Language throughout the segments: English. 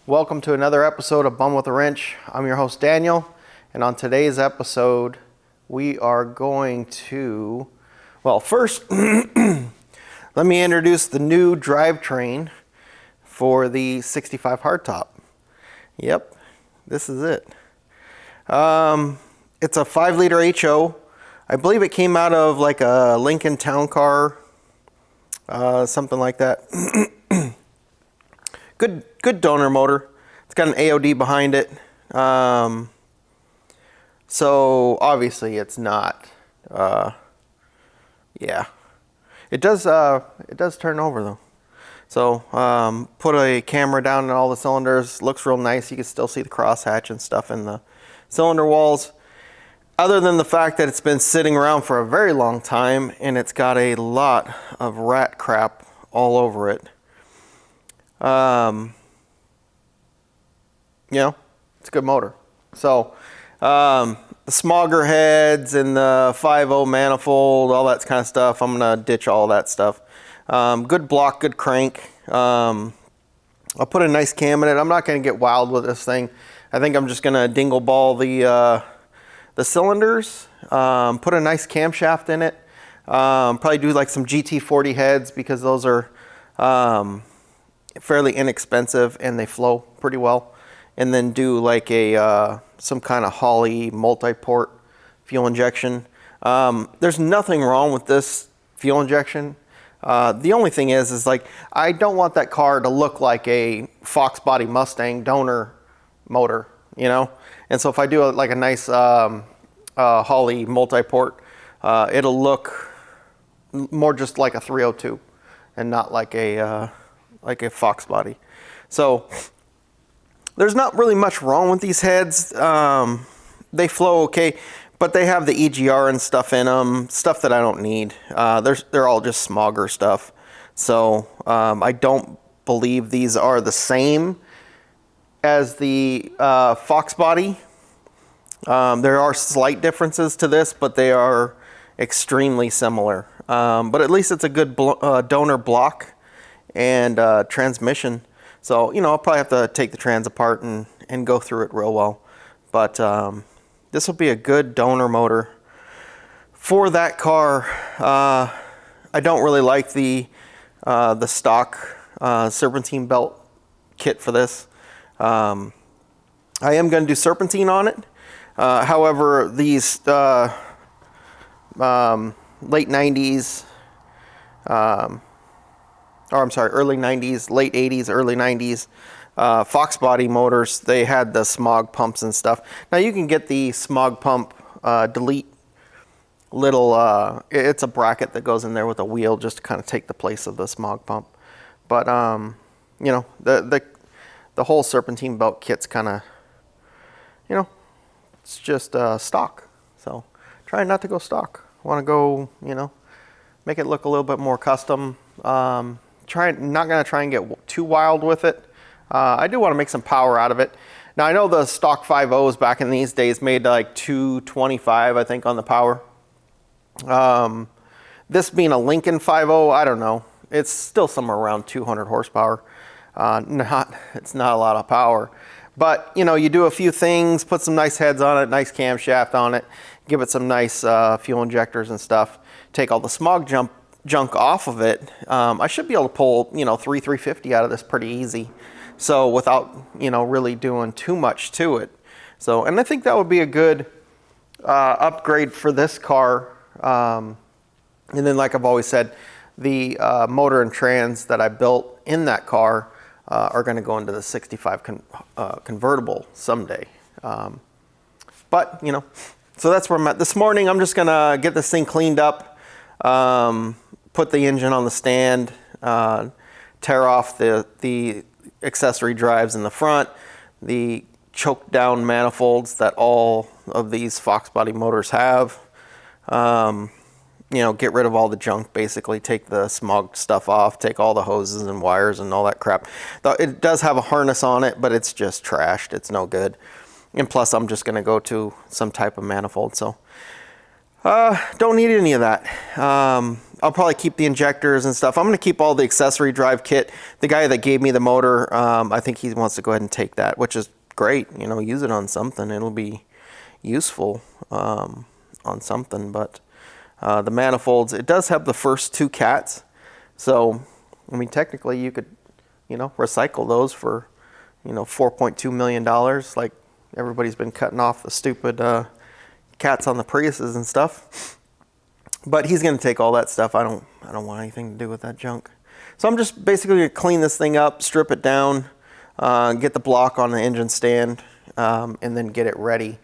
Welcome to another episode of Bum with a Wrench. I'm your host Daniel, and on today's episode we are going to, well, first let me introduce the new drivetrain for the 65 hardtop. Yep, this is it. It's a 5-liter HO. I believe it came out of like a Lincoln Town Car, something like that. Good donor motor. It's got an AOD behind it. So obviously it's not, yeah. It does turn over though. So put a camera down in all the cylinders. Looks real nice. You can still see the crosshatch and stuff in the cylinder walls. Other than the fact that it's been sitting around for a very long time and it's got a lot of rat crap all over it. You know, it's a good motor. So the smogger heads and the 5.0 manifold, all that kind of stuff, I'm gonna ditch all that stuff. Good block, good crank. I'll put a nice cam in it. I'm not gonna get wild with this thing. I think I'm just gonna dingle ball the cylinders, put a nice camshaft in it. Probably do like some GT40 heads because those are fairly inexpensive and they flow pretty well. And then do like a some kind of Holley multi-port fuel injection. There's nothing wrong with this fuel injection. The only thing is like I don't want that car to look like a Fox body Mustang donor motor, you know. And so if I do like a nice Holley multi-port, it'll look more just like a 302 and not like a Fox body. So there's not really much wrong with these heads. They flow okay, but they have the EGR and stuff in them, stuff that I don't need. They're all just smogger stuff. So I don't believe these are the same as the Fox body. There are slight differences to this, but they are extremely similar. But at least it's a good donor block and transmission. So, you know, I'll probably have to take the trans apart and go through it real well. But this will be a good donor motor for that car. I don't really like the stock serpentine belt kit for this. I am going to do serpentine on it. However, these late 90s, early 90s, late 80s, early 90s, Fox body motors, they had the smog pumps and stuff. Now you can get the smog pump delete little, it's a bracket that goes in there with a wheel just to kind of take the place of the smog pump. But, you know, the whole serpentine belt kit's kind of, you know, it's just stock. So try not to go stock. Want to go, you know, make it look a little bit more custom. Not going to try and get too wild with it. I do want to make some power out of it. Now I know the stock 5.0s back in these days made like 225, I think, on the power. This being a Lincoln 5.0, I don't know. It's still somewhere around 200 horsepower. It's not a lot of power. But, you know, you do a few things, put some nice heads on it, nice camshaft on it, give it some nice fuel injectors and stuff, take all the smog junk off of it. I should be able to pull, you know, 350 out of this pretty easy. So without, you know, really doing too much to it. So, and I think that would be a good upgrade for this car. And then, like I've always said, the motor and trans that I built in that car are going to go into the 65 convertible someday. But, you know, so that's where I'm at. This morning, I'm just going to get this thing cleaned up, put the engine on the stand, tear off the accessory drives in the front, the choke down manifolds that all of these Fox body motors have. You know, get rid of all the junk, basically take the smog stuff off, take all the hoses and wires and all that crap. It does have a harness on it, but it's just trashed. It's no good. And plus I'm just going to go to some type of manifold. So don't need any of that. I'll probably keep the injectors and stuff. I'm going to keep all the accessory drive kit. The guy that gave me the motor, I think he wants to go ahead and take that, which is great. You know, use it on something. It'll be useful on something. But the manifolds, it does have the first 2 cats. So, I mean, technically you could, you know, recycle those for, you know, $4.2 million. Like everybody's been cutting off the stupid cats on the Priuses and stuff. But he's going to take all that stuff. I don't want anything to do with that junk. So I'm just basically going to clean this thing up, strip it down, get the block on the engine stand, and then get it ready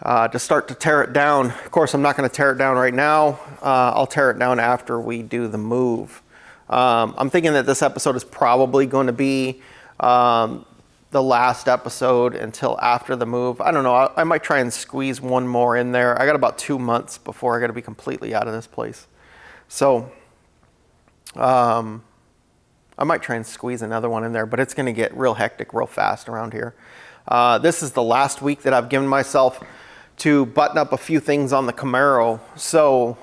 to start to tear it down. Of course, I'm not going to tear it down right now. I'll tear it down after we do the move. I'm thinking that this episode is probably going to be the last episode until after the move. I don't know. I might try and squeeze one more in there. I got about 2 months before I got to be completely out of this place. So I might try and squeeze another one in there, but it's going to get real hectic real fast around here. This is the last week that I've given myself to button up a few things on the Camaro. So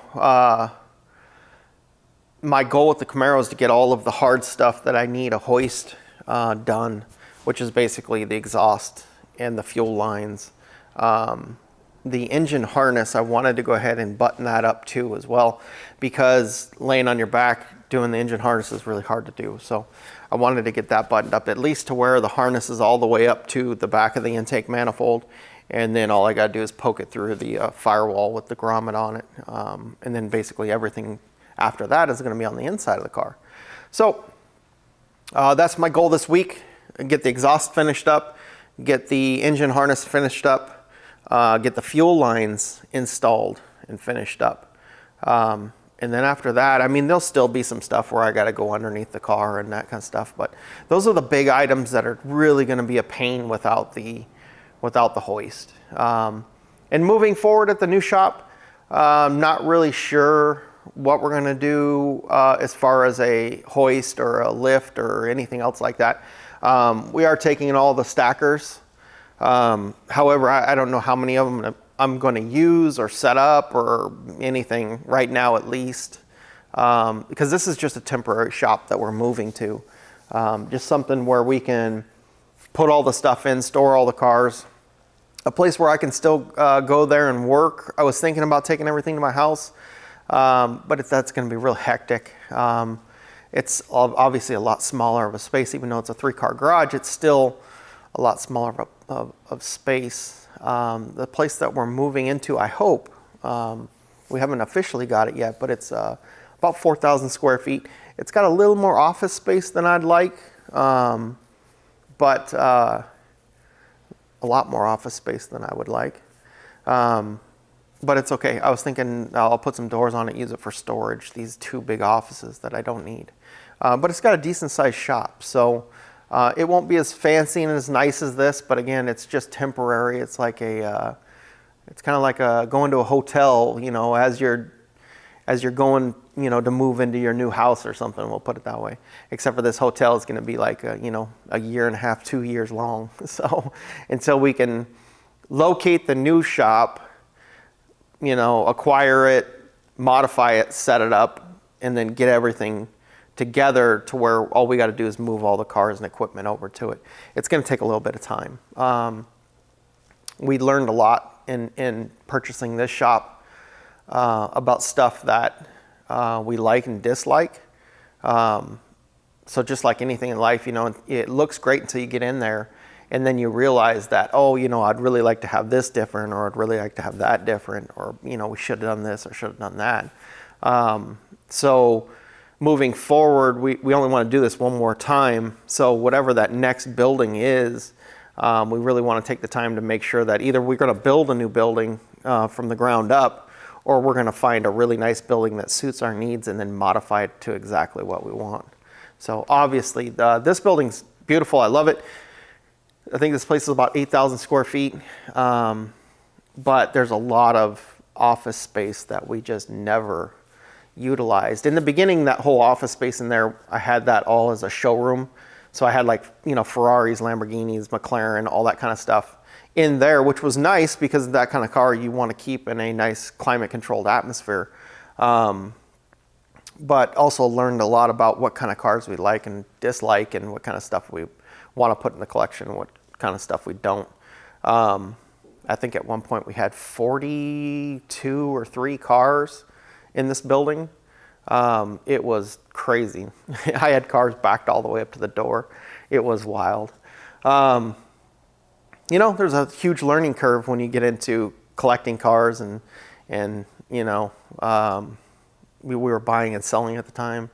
my goal with the Camaro is to get all of the hard stuff that I need a hoist done, which is basically the exhaust and the fuel lines. The engine harness, I wanted to go ahead and button that up too as well, because laying on your back doing the engine harness is really hard to do. So I wanted to get that buttoned up, at least to where the harness is all the way up to the back of the intake manifold. And then all I got to do is poke it through the firewall with the grommet on it. And then basically everything after that is going to be on the inside of the car. So that's my goal this week. Get the exhaust finished up, get the engine harness finished up, get the fuel lines installed and finished up. And then after that, I mean, there'll still be some stuff where I got to go underneath the car and that kind of stuff. But those are the big items that are really going to be a pain without the hoist. And moving forward at the new shop, I'm not really sure what we're going to do as far as a hoist or a lift or anything else like that. We are taking in all the stackers. However, I don't know how many of them I'm going to use or set up or anything right now, at least, because this is just a temporary shop that we're moving to. Just something where we can put all the stuff in, store all the cars, a place where I can still go there and work. I was thinking about taking everything to my house, but that's going to be real hectic. It's obviously a lot smaller of a space. Even though it's a 3-car garage, it's still a lot smaller of space. The place that we're moving into, I hope, we haven't officially got it yet, but it's about 4,000 square feet. It's got a little more office space than I'd like, but a lot more office space than I would like. But it's okay. I was thinking I'll put some doors on it, use it for storage, these 2 big offices that I don't need. But it's got a decent sized shop, so it won't be as fancy and as nice as this, but again, it's just temporary. It's like it's kind of like going to a hotel, you know, as you're going, you know, to move into your new house or something, we'll put it that way. Except for this hotel is going to be like, you know, a year and a half, 2 years long. So until we can locate the new shop, you know, acquire it, modify it, set it up, and then get everything together to where all we got to do is move all the cars and equipment over to it. It's going to take a little bit of time. We learned a lot in purchasing this shop about stuff that we like and dislike. So just like anything in life, you know, it looks great until you get in there. And then you realize that, oh, you know, I'd really like to have this different, or I'd really like to have that different, or, you know, we should have done this or should have done that. So moving forward, we only want to do this one more time. So whatever that next building is, we really want to take the time to make sure that either we're going to build a new building from the ground up, or we're going to find a really nice building that suits our needs and then modify it to exactly what we want. So obviously, this building's beautiful. I love it. I think this place is about 8,000 square feet, but there's a lot of office space that we just never utilized. In the beginning, that whole office space in there, I had that all as a showroom. So I had, like, you know, Ferraris, Lamborghinis, McLaren, all that kind of stuff in there, which was nice because that kind of car you want to keep in a nice climate controlled atmosphere. but also learned a lot about what kind of cars we like and dislike and what kind of stuff we want to put in the collection and what kind of stuff we don't. I think at one point we had 42 or 3 cars in this building. It was crazy. I had cars backed all the way up to the door. It was wild. You know, there's a huge learning curve when you get into collecting cars and you know, we were buying and selling at the time.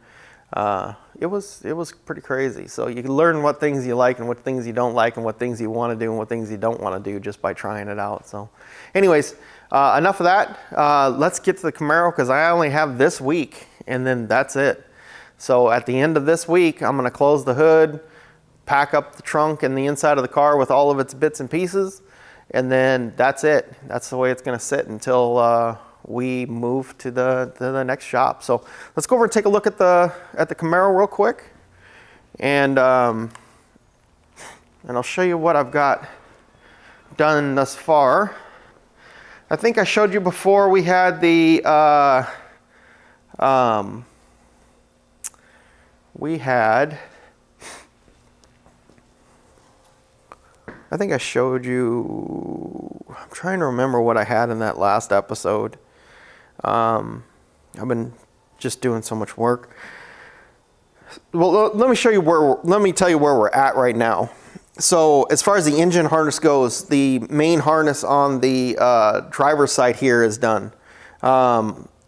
It was pretty crazy. So you can learn what things you like and what things you don't like and what things you want to do and what things you don't want to do just by trying it out. So anyways, enough of that. Let's get to the Camaro because I only have this week and then that's it. So at the end of this week, I'm going to close the hood, pack up the trunk and the inside of the car with all of its bits and pieces, and then that's it. That's the way it's going to sit until we move to the next shop. So let's go over and take a look at the Camaro real quick, and I'll show you what I've got done thus far. I think I showed you before we had the I think I showed you, I'm trying to remember what I had in that last episode. I've been just doing so much work. Well, let me show you let me tell you where we're at right now. So as far as the engine harness goes, the main harness on the driver's side here is done.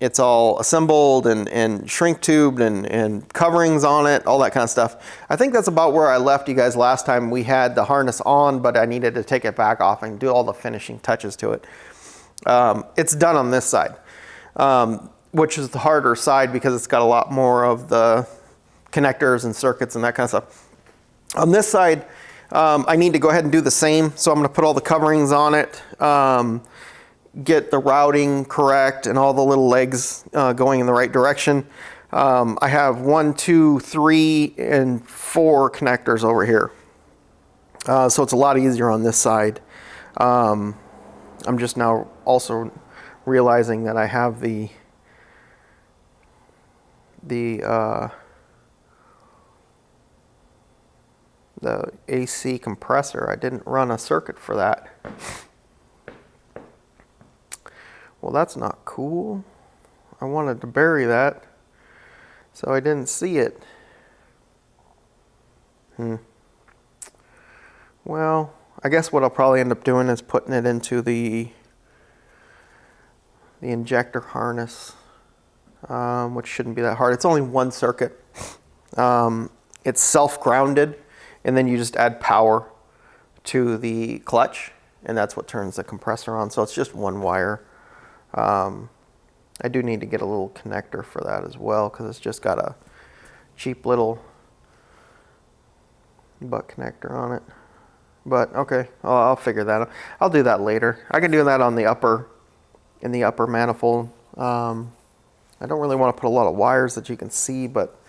It's all assembled and shrink tubed and coverings on it, all that kind of stuff. I think that's about where I left you guys last time. We had the harness on, but I needed to take it back off and do all the finishing touches to it. It's done on this side, which is the harder side because it's got a lot more of the connectors and circuits and that kind of stuff. On this side, I need to go ahead and do the same. So I'm going to put all the coverings on it, get the routing correct and all the little legs going in the right direction. I have 1, 2, 3, and 4 connectors over here. So it's a lot easier on this side. I'm just now also realizing that I have the AC compressor. I didn't run a circuit for that. Well, that's not cool. I wanted to bury that, so I didn't see it. Well, I guess what I'll probably end up doing is putting it into the injector harness, which shouldn't be that hard. It's only 1 circuit. It's self-grounded, and then you just add power to the clutch, and that's what turns the compressor on. So it's just 1 wire. I do need to get a little connector for that as well because it's just got a cheap little butt connector on it. But okay, I'll figure that out. I'll do that later. I can do that on the upper manifold. I don't really want to put a lot of wires that you can see, but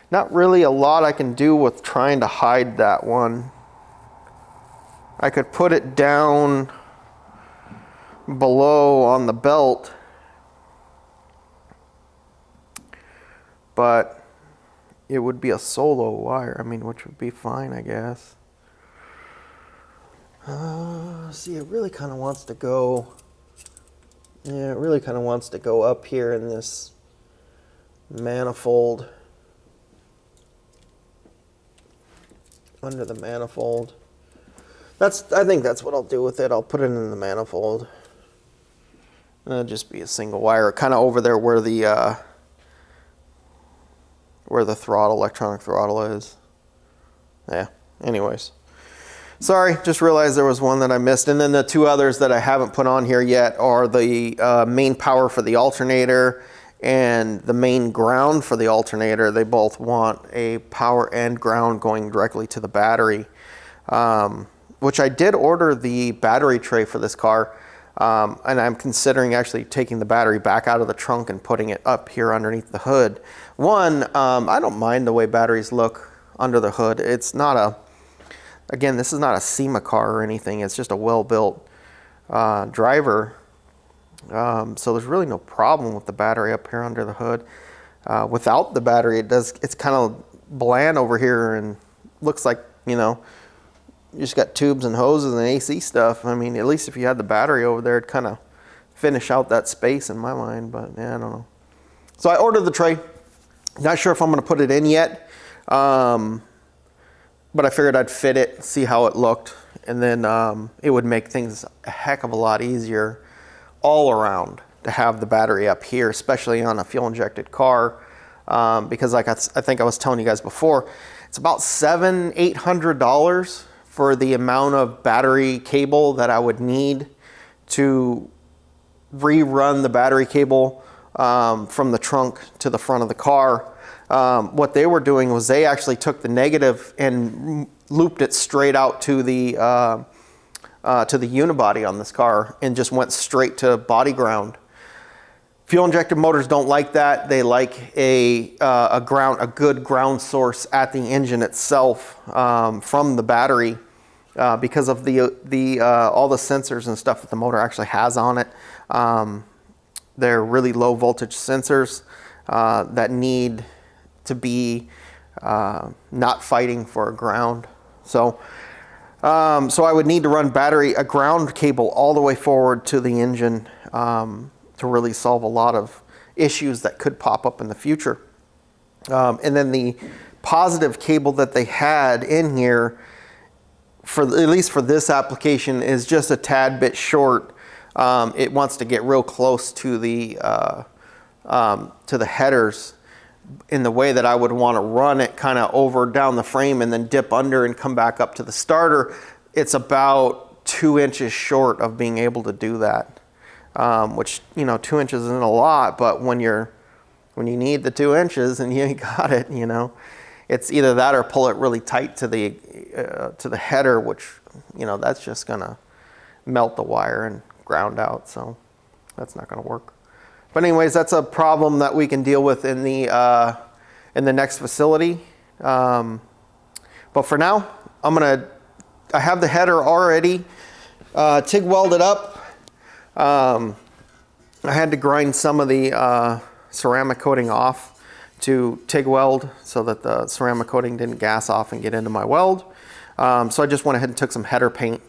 not really a lot I can do with trying to hide that one. I could put it down below on the belt, but it would be a solo wire. I mean, which would be fine, I guess. See, it really kind of wants to go. Yeah, it really kind of wants to go up here in this manifold, under the manifold. I think that's what I'll do with it. I'll put it in the manifold. It'll just be a single wire, kind of over there where the throttle, electronic throttle is. Yeah, anyways. Sorry, just realized there was one that I missed. And then the 2 others that I haven't put on here yet are the main power for the alternator and the main ground for the alternator. They both want a power and ground going directly to the battery, which I did order the battery tray for this car. And I'm considering actually taking the battery back out of the trunk and putting it up here underneath the hood. One, I don't mind the way batteries look under the hood. It's not again, this is not a SEMA car or anything. It's just a well-built driver. So there's really no problem with the battery up here under the hood. Without the battery, it's kind of bland over here and looks like, you know, you just got tubes and hoses and AC stuff. I mean, at least if you had the battery over there, it'd kind of finish out that space in my mind, but yeah, I don't know. So I ordered the tray. Not sure if I'm going to put it in yet, but I figured I'd fit it, see how it looked, and then it would make things a heck of a lot easier all around to have the battery up here, especially on a fuel-injected car, because like I think I was telling you guys before, it's about $700-800 for the amount of battery cable that I would need to rerun the battery cable from the trunk to the front of the car. What they were doing was they actually took the negative and looped it straight out to the unibody on this car and just went straight to body ground. Fuel injected motors don't like that. They like a good ground source at the engine itself from the battery because of all the sensors and stuff that the motor actually has on it. They're really low voltage sensors that need to be not fighting for a ground. So I would need to run a ground cable all the way forward to the engine to really solve a lot of issues that could pop up in the future. And then the positive cable that they had in here, at least for this application, is just a tad bit short. It wants to get real close to the headers in the way that I would want to run it kind of over down the frame and then dip under and come back up to the starter. It's about 2 inches short of being able to do that, which, you know, 2 inches isn't a lot, but when you need the 2 inches and you ain't got it, you know, it's either that or pull it really tight to the header, which, you know, that's just gonna melt the wire and ground out, so that's not gonna work. But anyways, that's a problem that we can deal with in the next facility. But for now, I have the header already TIG welded up. I had to grind some of the ceramic coating off to TIG weld so that the ceramic coating didn't gas off and get into my weld. So I just went ahead and took some header paint.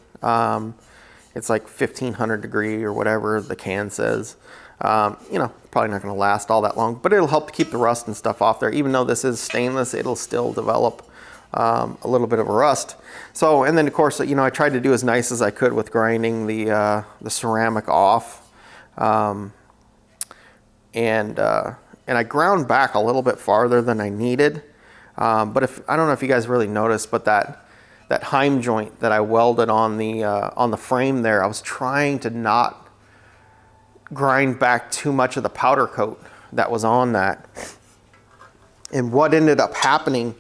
It's like 1500 degree or whatever the can says. You know, probably not going to last all that long, but it'll help to keep the rust and stuff off there. Even though this is stainless, it'll still develop a little bit of a rust. So, and then of course, you know, I tried to do as nice as I could with grinding the ceramic off, and I ground back a little bit farther than I needed. But I don't know if you guys really noticed, but that heim joint that I welded on the frame there, I was trying to not grind back too much of the powder coat that was on that. And what ended up happening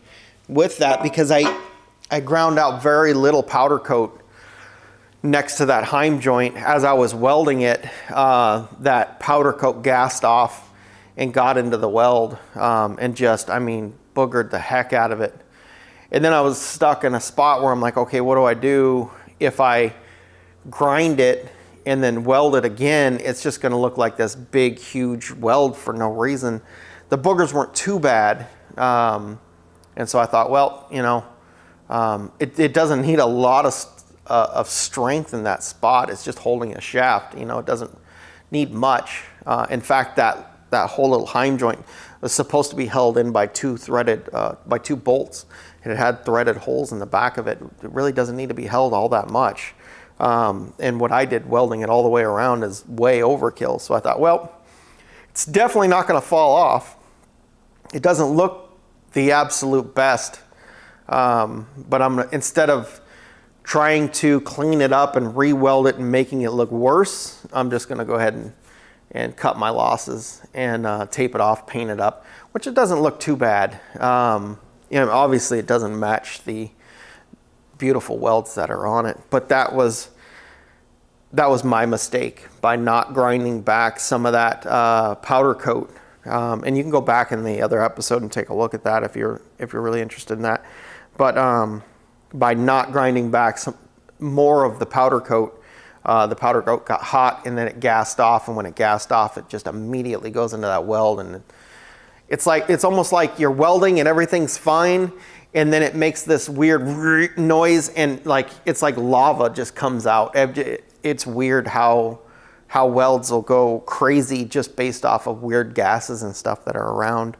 with that, because I ground out very little powder coat next to that heim joint as I was welding it, that powder coat gassed off and got into the weld, and just, I mean, boogered the heck out of it. And then I was stuck in a spot where I'm like, okay, what do I do if I grind it and then weld it again? It's just going to look like this big, huge weld for no reason. The boogers weren't too bad. And so I thought, well, you know, it doesn't need a lot of strength in that spot. It's just holding a shaft. You know, it doesn't need much. In fact, that whole little heim joint was supposed to be held in by two bolts. It had threaded holes in the back of it. It really doesn't need to be held all that much. And what I did welding it all the way around is way overkill. So I thought, well, it's definitely not going to fall off. It doesn't look the absolute best. But instead of trying to clean it up and re-weld it and making it look worse, I'm just going to go ahead and cut my losses and tape it off, paint it up, which it doesn't look too bad. You know, obviously it doesn't match the beautiful welds that are on it, but that was my mistake by not grinding back some of that powder coat. And you can go back in the other episode and take a look at that if you're really interested in that. But by not grinding back some more of the powder coat got hot and then it gassed off, and when it gassed off, it just immediately goes into that weld, and it's almost like you're welding and everything's fine, and then it makes this weird noise, and like it's like lava just comes out. It's weird how welds will go crazy just based off of weird gases and stuff that are around.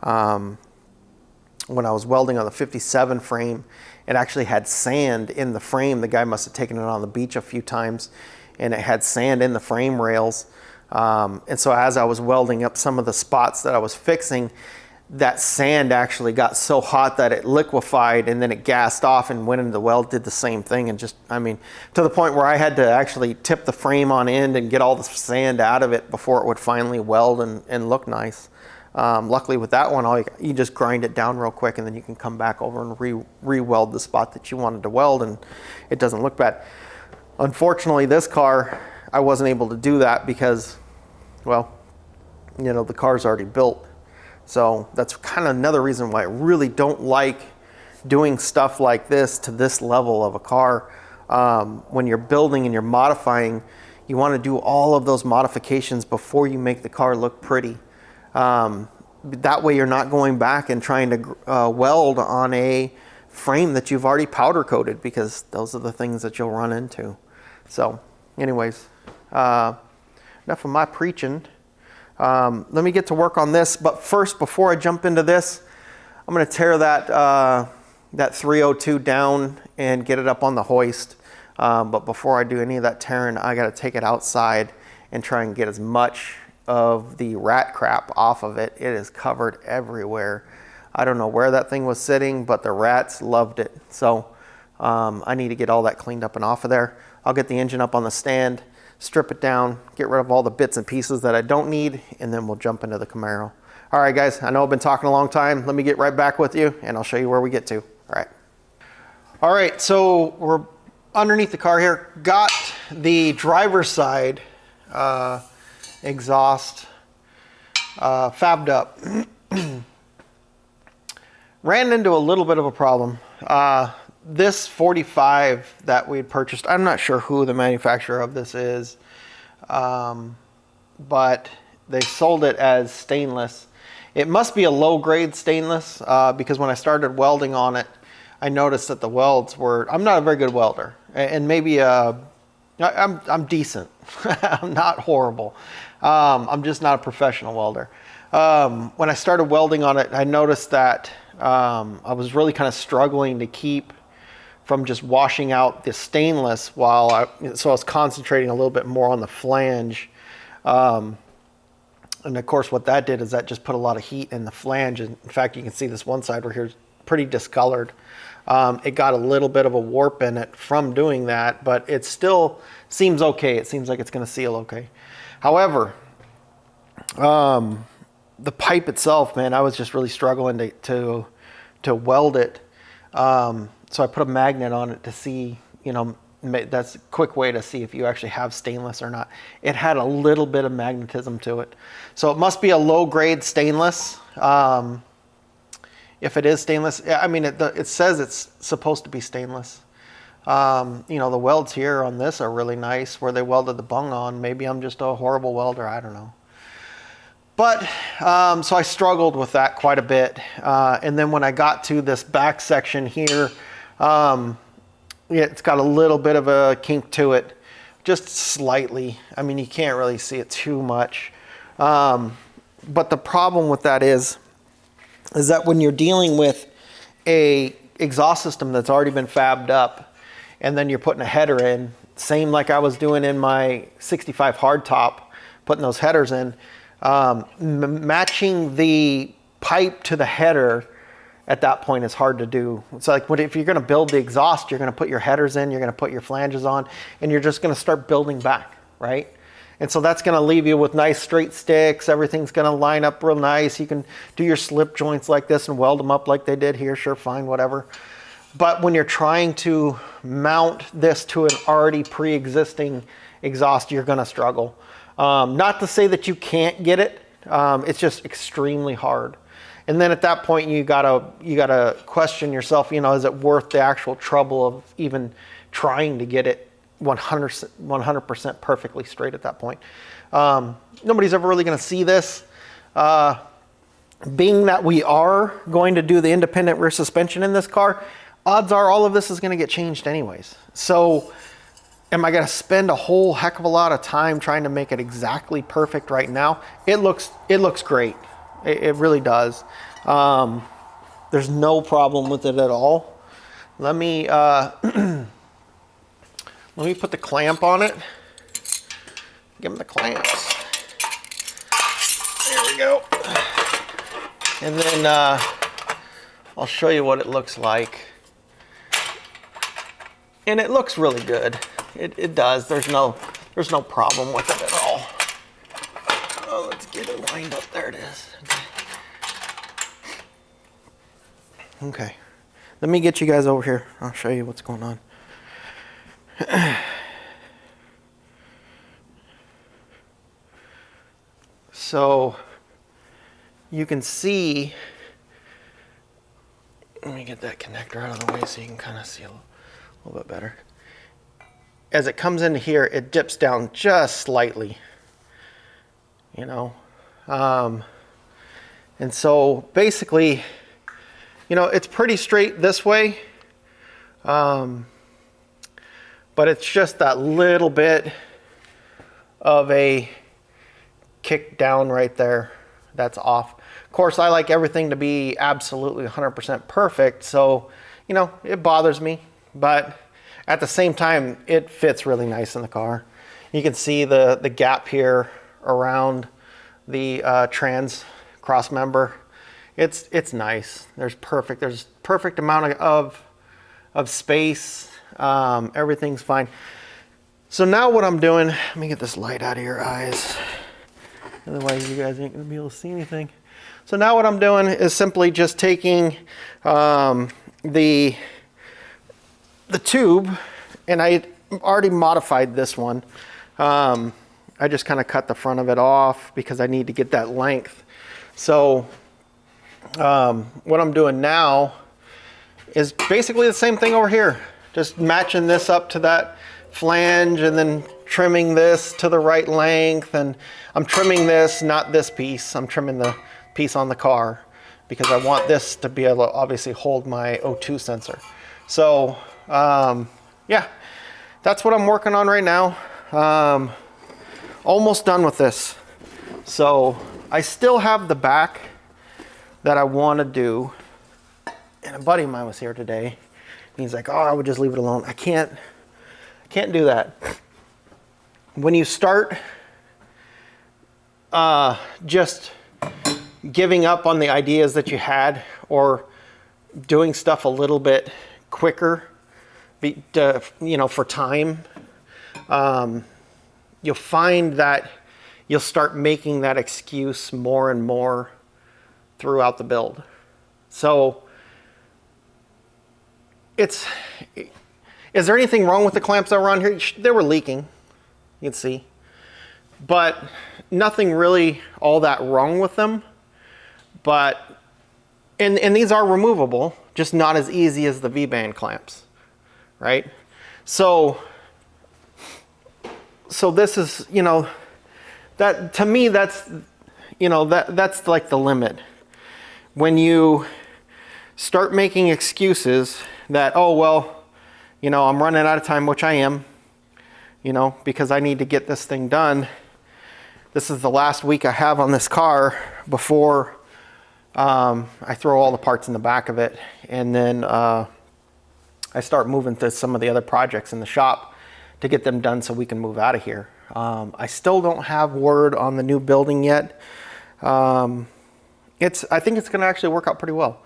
When I was welding on the 57 frame, it actually had sand in the frame. The guy must have taken it on the beach a few times, and it had sand in the frame rails. And so as I was welding up some of the spots that I was fixing, that sand actually got so hot that it liquefied, and then it gassed off and went into the weld, did the same thing, and just, I mean, to the point where I had to actually tip the frame on end and get all the sand out of it before it would finally weld and look nice. Luckily with that one, you just grind it down real quick, and then you can come back over and re-weld the spot that you wanted to weld, and it doesn't look bad. Unfortunately, this car, I wasn't able to do that because, well, you know, the car's already built. So that's kind of another reason why I really don't like doing stuff like this to this level of a car. When you're building and you're modifying, you want to do all of those modifications before you make the car look pretty. That way you're not going back and trying to weld on a frame that you've already powder coated, because those are the things that you'll run into. So anyways, enough of my preaching. Let me get to work on this, but first, before I jump into this, I'm going to tear that 302 down and get it up on the hoist. But before I do any of that tearing, I got to take it outside and try and get as much of the rat crap off of it. It is covered everywhere. I don't know where that thing was sitting, but the rats loved it. So I need to get all that cleaned up and off of there. I'll get the engine up on the stand, strip it down, get rid of all the bits and pieces that I don't need, and then we'll jump into the Camaro. All right, guys, I know I've been talking a long time. Let me get right back with you, and I'll show you where we get to. All right, so we're underneath the car here. Got the driver's side exhaust fabbed up. Ran into a little bit of a problem. This 45 that we had purchased, I'm not sure who the manufacturer of this is, but they sold it as stainless. It must be a low-grade stainless, because when I started welding on it, I noticed that the welds were, I'm not a very good welder, and maybe I'm decent. I'm not horrible. I'm just not a professional welder. When I started welding on it, I noticed that I was really kind of struggling to keep from just washing out the stainless so I was concentrating a little bit more on the flange. And of course what that did is that just put a lot of heat in the flange. And in fact, you can see this one side right here is pretty discolored. It got a little bit of a warp in it from doing that, but it still seems okay. It seems like it's going to seal okay. However, the pipe itself, man, I was just really struggling to weld it. So I put a magnet on it to see, you know, that's a quick way to see if you actually have stainless or not. It had a little bit of magnetism to it. So it must be a low grade stainless. If it is stainless, I mean, it says it's supposed to be stainless. You know, the welds here on this are really nice where they welded the bung on. Maybe I'm just a horrible welder, I don't know. But, so I struggled with that quite a bit. And then when I got to this back section here, it's got a little bit of a kink to it, just slightly. I mean, you can't really see it too much. But the problem with that is that when you're dealing with a exhaust system that's already been fabbed up, and then you're putting a header in, same like I was doing in my 65 hardtop, putting those headers in, matching the pipe to the header at that point is hard to do. It's like, if you're going to build the exhaust, you're going to put your headers in, you're going to put your flanges on, and you're just going to start building back, right? And so that's going to leave you with nice straight sticks. Everything's going to line up real nice. You can do your slip joints like this and weld them up like they did here. Sure, fine, whatever. But when you're trying to mount this to an already pre-existing exhaust, you're going to struggle. Not to say that you can't get it. It's just extremely hard. And then at that point, you gotta question yourself, you know, is it worth the actual trouble of even trying to get it 100% perfectly straight at that point? Nobody's ever really gonna see this. being that we are going to do the independent rear suspension in this car, odds are all of this is going to get changed anyways. So am I going to spend a whole heck of a lot of time trying to make it exactly perfect right now? It looks great. It really does. There's no problem with it at all. Let me let me put the clamp on it. Give them the clamps. There we go. And then I'll show you what it looks like. And it looks really good. It does. There's no problem with it at all. Oh, let's get it lined up. There it is. Okay. Let me get you guys over here. I'll show you what's going on. So you can see, let me get that connector out of the way so you can kind of see a little bit better. As it comes into here, it dips down just slightly, you know. And so basically, you know, it's pretty straight this way, but it's just that little bit of a kick down right there that's off. Of course, I like everything to be absolutely 100% perfect, so, you know, it bothers me, but at the same time, it fits really nice in the car. You can see the gap here around the trans cross member. It's nice. There's perfect amount of space. Everything's fine. So now what I'm doing, let me get this light out of your eyes. Otherwise, you guys ain't gonna be able to see anything. So now what I'm doing is simply just taking the tube, and I already modified this one. I just kind of cut the front of it off because I need to get that length. So what I'm doing now is basically the same thing over here. Just matching this up to that flange and then trimming this to the right length. And I'm trimming this, not this piece. I'm trimming the piece on the car because I want this to be able to obviously hold my O2 sensor. So yeah, that's what I'm working on right now. Almost done with this. So I still have the back that I want to do. And a buddy of mine was here today. He's like, oh, I would just leave it alone. I can't do that. When you start just giving up on the ideas that you had or doing stuff a little bit quicker, you know, for time, you'll find that you'll start making that excuse more and more throughout the build. So is there anything wrong with the clamps that were on here? They were leaking, you can see, but nothing really all that wrong with them. But, and these are removable, just not as easy as the V-band clamps, right? So this is, you know, that to me, that's, you know, that's like the limit. When you start making excuses that, oh, well, you know, I'm running out of time, which I am, you know, because I need to get this thing done. This is the last week I have on this car before I throw all the parts in the back of it. And then I start moving to some of the other projects in the shop to get them done so we can move out of here. I still don't have word on the new building yet. I think it's going to actually work out pretty well.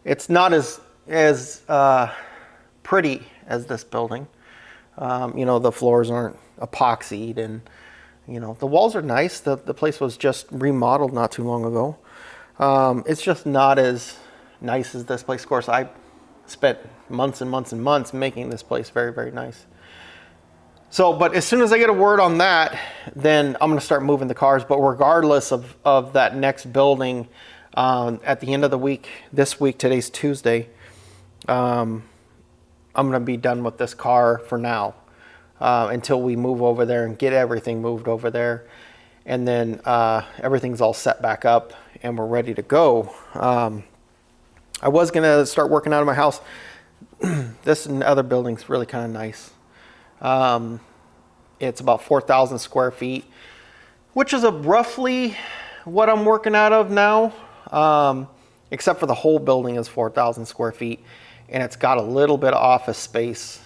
It's not as pretty as this building. You know, the floors aren't epoxied, and you know, the walls are nice. The place was just remodeled not too long ago. It's just not as nice as this place. Of course, I spent months and months and months making this place very, very nice. So, but as soon as I get a word on that, then I'm going to start moving the cars. But regardless of that next building, at the end of the week, this week, today's Tuesday, I'm going to be done with this car for now, until we move over there and get everything moved over there. And then everything's all set back up and we're ready to go. I was gonna start working out of my house. This and other building's really kind of nice. It's about 4,000 square feet, which is roughly what I'm working out of now, except for the whole building is 4,000 square feet, and it's got a little bit of office space,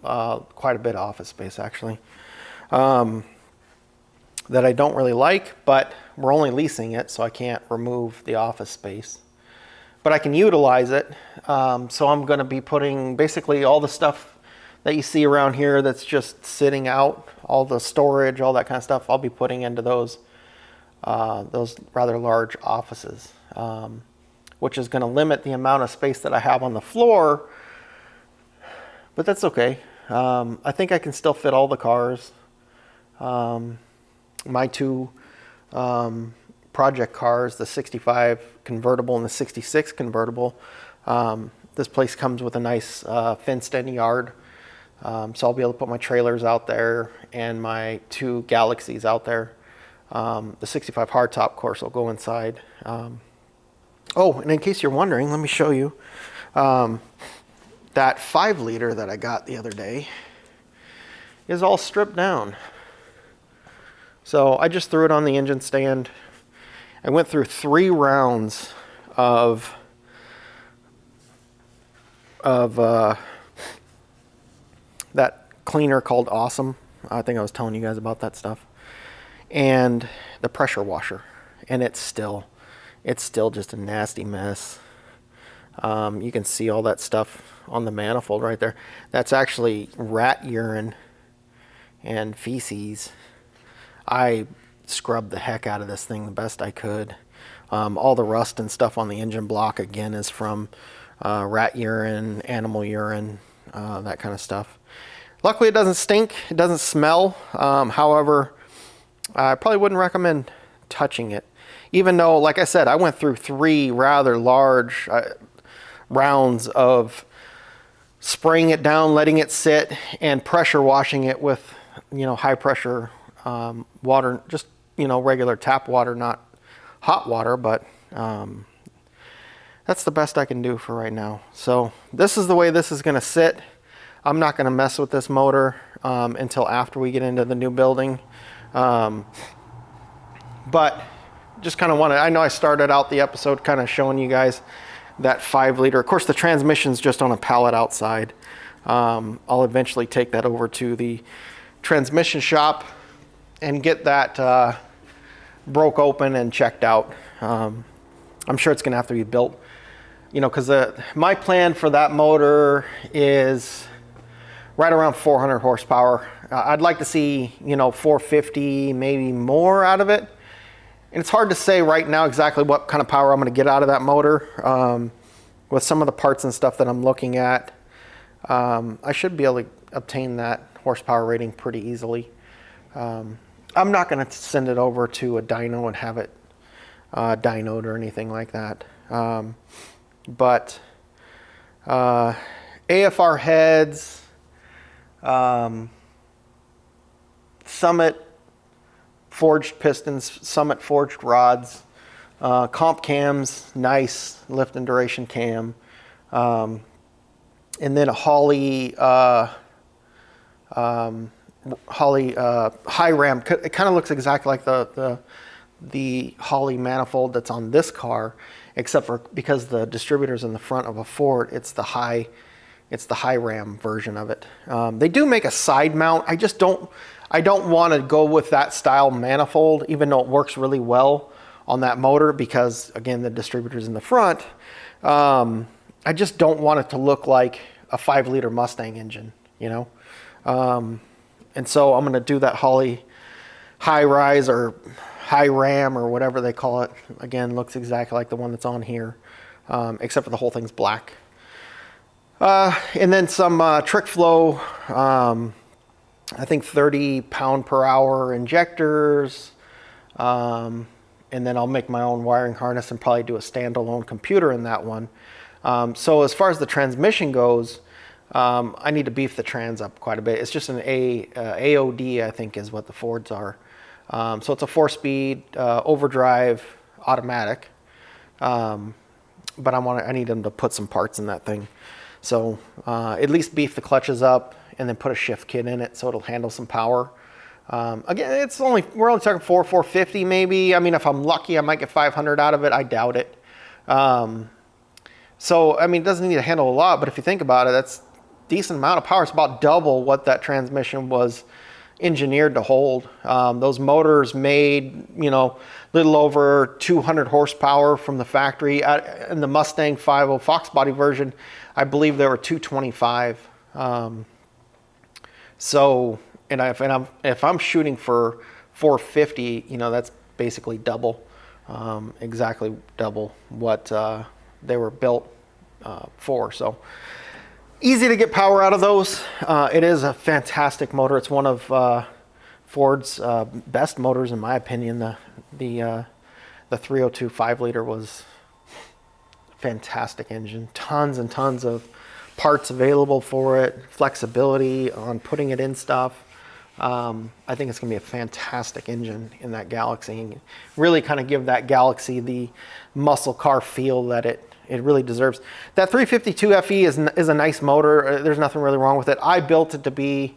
quite a bit of office space actually, that I don't really like, but we're only leasing it, so I can't remove the office space. But I can utilize it, so I'm going to be putting basically all the stuff that you see around here that's just sitting out, all the storage, all that kind of stuff, I'll be putting into those rather large offices, which is going to limit the amount of space that I have on the floor, but that's okay. I think I can still fit all the cars. My two project cars, the 65 convertible and the 66 convertible. This place comes with a nice fenced-in yard, so I'll be able to put my trailers out there and my two Galaxies out there. The 65 hardtop, of course, will go inside. Oh, and in case you're wondering, let me show you that 5-liter that I got the other day is all stripped down. So I just threw it on the engine stand. I went through 3 rounds of that cleaner called Awesome. I think I was telling you guys about that stuff. And the pressure washer. And it's still just a nasty mess. You can see all that stuff on the manifold right there. That's actually rat urine and feces. I scrubbed the heck out of this thing the best I could. All the rust and stuff on the engine block, again, is from rat urine, animal urine, that kind of stuff. Luckily, it doesn't stink. It doesn't smell. However, I probably wouldn't recommend touching it. Even though, like I said, I went through 3 rather large rounds of spraying it down, letting it sit, and pressure washing it with, high pressure water, just, regular tap water, not hot water, but that's the best I can do for right now. So this is the way this is going to sit. I'm not going to mess with this motor until after we get into the new building. But just kind of I know I started out the episode kind of showing you guys that 5-liter. Of course, the transmission's just on a pallet outside. I'll eventually take that over to the transmission shop and get that broke open and checked out. I'm sure it's going to have to be built, because my plan for that motor is right around 400 horsepower. I'd like to see, 450, maybe more out of it. And it's hard to say right now exactly what kind of power I'm going to get out of that motor. With some of the parts and stuff that I'm looking at, I should be able to obtain that horsepower rating pretty easily. I'm not going to send it over to a dyno and have it dynoed or anything like that. But AFR heads, Summit forged pistons, Summit forged rods, comp cams, nice lift and duration cam, and then a Holley high ram. It kind of looks exactly like the Holley manifold that's on this car, except for because the distributor's in the front of a Ford, it's the high ram version of it. They do make a side mount. I don't want to go with that style manifold, even though it works really well on that motor, because again, the distributor's in the front. I just don't want it to look like a 5-liter Mustang engine, and so I'm going to do that Holley high rise or high ram or whatever they call it. Again, looks exactly like the one that's on here, except for the whole thing's black. And then some trick flow, I think 30 pound per hour injectors. And then I'll make my own wiring harness and probably do a standalone computer in that one. So as far as the transmission goes, I need to beef the trans up quite a bit. It's just an AOD, I think, is what the Fords are. So it's a 4-speed overdrive automatic. But I need them to put some parts in that thing. So at least beef the clutches up and then put a shift kit in it so it'll handle some power. Again, we're only talking 450 maybe. I mean, if I'm lucky, I might get 500 out of it. I doubt it. So, I mean, it doesn't need to handle a lot, but if you think about it, that's a decent amount of power. It's about double what that transmission was engineered to hold. Those motors made, little over 200 horsepower from the factory. In the Mustang 5.0 Fox body version, I believe there were 225. So, if I'm shooting for 450, that's basically double, exactly double what they were built for. So easy to get power out of those. It is a fantastic motor. It's one of Ford's best motors, in my opinion. The 302 5-liter was a fantastic engine. Tons and tons of parts available for it. Flexibility on putting it in stuff. I think it's going to be a fantastic engine in that Galaxy, and really kind of give that Galaxy the muscle car feel that it really deserves. That 352 FE is a nice motor. There's nothing really wrong with it. I built it to be,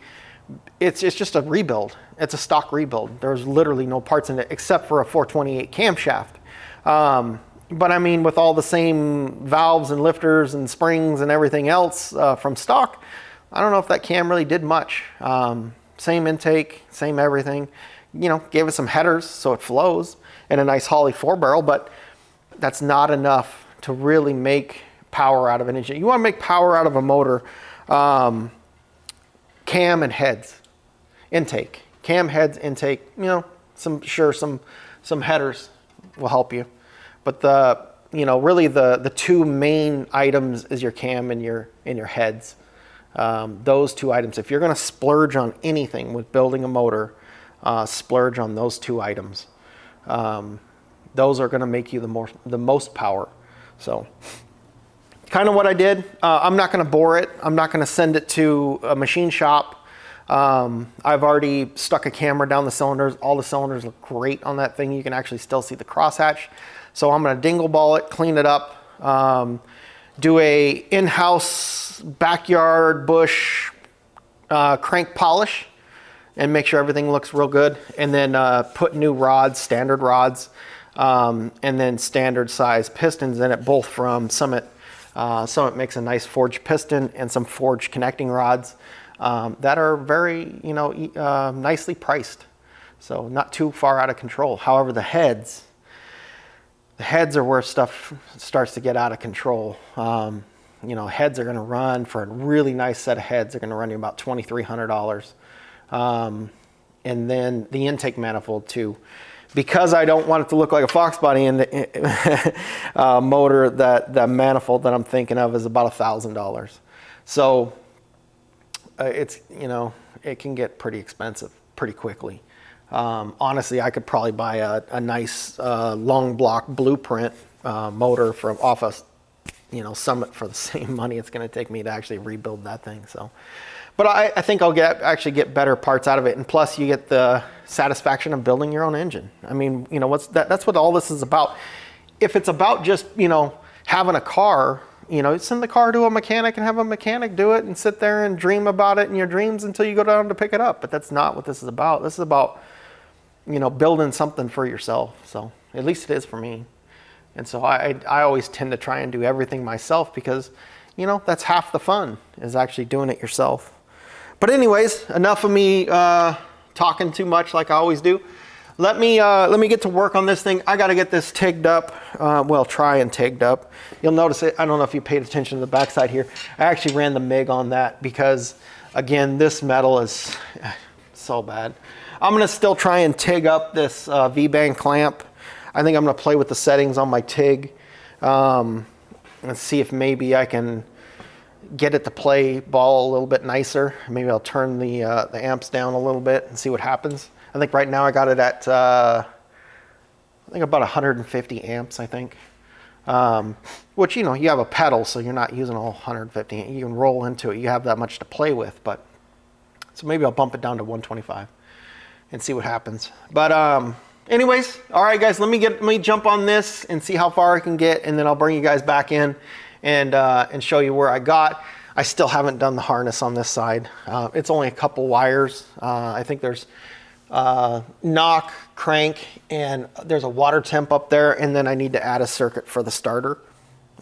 it's just a rebuild. It's a stock rebuild. There's literally no parts in it except for a 428 camshaft. But I mean, with all the same valves and lifters and springs and everything else from stock, I don't know if that cam really did much. Same intake, same everything. Gave it some headers so it flows, and a nice Holley 4-barrel, but that's not enough to really make power out of an engine. You want to make power out of a motor, cam and heads, intake. Cam, heads, intake, some headers will help you. But really the two main items is your cam and your heads. Those two items. If you're going to splurge on anything with building a motor, splurge on those two items. Those are going to make you the most power. So kind of what I did. I'm not going to bore it. I'm not going to send it to a machine shop. I've already stuck a camera down the cylinders. All the cylinders look great on that thing. You can actually still see the crosshatch. So I'm going to dingle ball it, clean it up, do a in-house backyard bush crank polish and make sure everything looks real good, and then put new rods, standard rods, and then standard size pistons in it, both from Summit. Summit makes a nice forged piston and some forged connecting rods that are very nicely priced, so not too far out of control. However, the heads are where stuff starts to get out of control. Heads are going to run, for a really nice set of heads, they're going to run you about $2,300. And then the intake manifold too. Because I don't want it to look like a Fox body in the motor, that manifold that I'm thinking of is about $1,000. So it can get pretty expensive pretty quickly. Honestly, I could probably buy a nice long block blueprint motor from off a Summit for the same money it's going to take me to actually rebuild that thing. So, but I think I'll actually get better parts out of it, and plus you get the satisfaction of building your own engine. I mean, that's what all this is about. If it's about just having a car, send the car to a mechanic and have a mechanic do it, and sit there and dream about it in your dreams until you go down to pick it up. But that's not what this is about. This is about building something for yourself. So at least it is for me. And so I always tend to try and do everything myself, because that's half the fun, is actually doing it yourself. But anyways, enough of me talking too much like I always do. Let me get to work on this thing. I got to get this tigged up. Try and tigged up. You'll notice it. I don't know if you paid attention to the backside here. I actually ran the MIG on that because, again, this metal is so bad. I'm going to still try and TIG up this V-bang clamp. I think I'm going to play with the settings on my TIG and see if maybe I can get it to play ball a little bit nicer. Maybe I'll turn the amps down a little bit and see what happens. I think right now I got it at I think about 150 amps, I think. Which, you have a pedal, so you're not using all 150. You can roll into it. You have that much to play with. But so maybe I'll bump it down to 125 and see what happens. But anyways, all right, guys, let me jump on this and see how far I can get, and then I'll bring you guys back in and show you where I got. I still haven't done the harness on this side. It's only a couple wires. I think there's knock, crank, and there's a water temp up there, and then I need to add a circuit for the starter.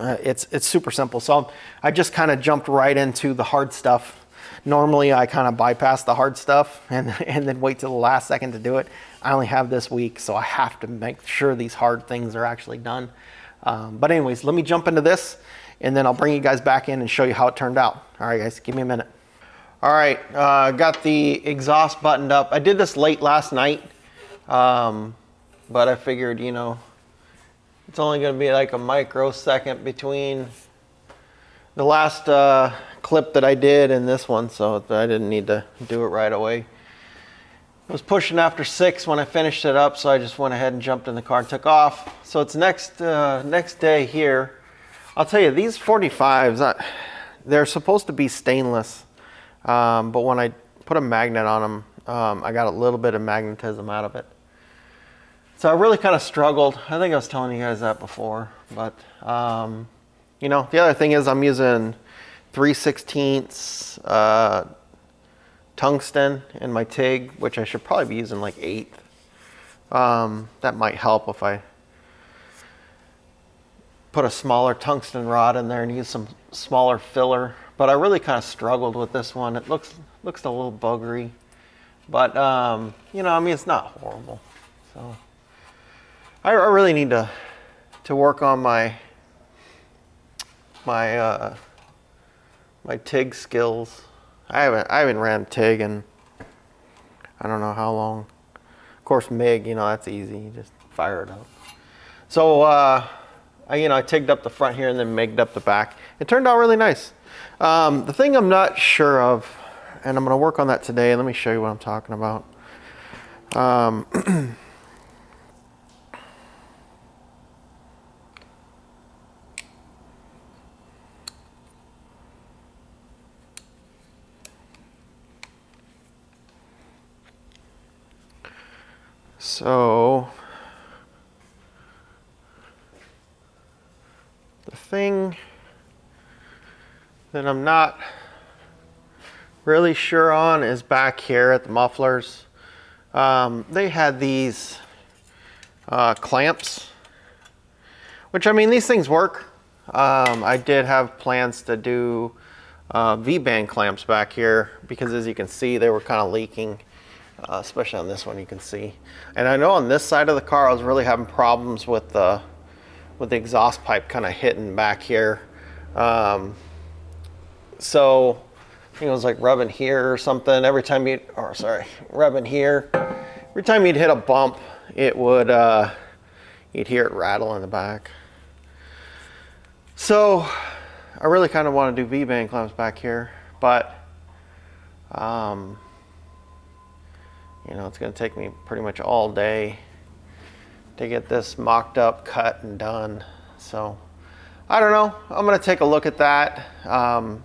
It's super simple. So I just kind of jumped right into the hard stuff. Normally I kind of bypass the hard stuff and then wait till the last second to do it. I only have this week, so I have to make sure these hard things are actually done. But anyways, let me jump into this, and then I'll bring you guys back in and show you how it turned out. All right, guys, give me a minute. All right, got the exhaust buttoned up. I did this late last night, but I figured, you know, it's only going to be like a microsecond between the last clip that I did and this one, so I didn't need to do it right away. I was pushing after 6 when I finished it up, so I just went ahead and jumped in the car and took off. So it's next day here. I'll tell you, these 45s, they're supposed to be stainless, but when I put a magnet on them, I got a little bit of magnetism out of it. So I really kind of struggled. I think I was telling you guys that before, but you know, the other thing is I'm using 3/16 tungsten in my TIG, which I should probably be using like 1/8. That might help if I put a smaller tungsten rod in there and use some smaller filler. But I really kind of struggled with this one. It looks a little buggery, but you know, I mean, it's not horrible. So I really need to work on my TIG skills. I haven't ran TIG in I don't know how long. Of course, MIG, you know, that's easy. You just fire it up. So I TIG'd up the front here and then MIG'd up the back. It turned out really nice. The thing I'm not sure of, and I'm going to work on that today. Let me show you what I'm talking about. So the thing that I'm not really sure on is back here at the mufflers. They had these clamps, which, I mean, these things work. I did have plans to do V-band clamps back here because, as you can see, they were kind of leaking. Especially on this one, you can see. And I know on this side of the car, I was really having problems with the exhaust pipe kind of hitting back here. So I think it was like rubbing here or something. Rubbing here. Every time you'd hit a bump, it would, you'd hear it rattle in the back. So I really kind of want to do V-band clamps back here, but you know, it's going to take me pretty much all day to get this mocked up, cut, and done. So I don't know. I'm going to take a look at that. I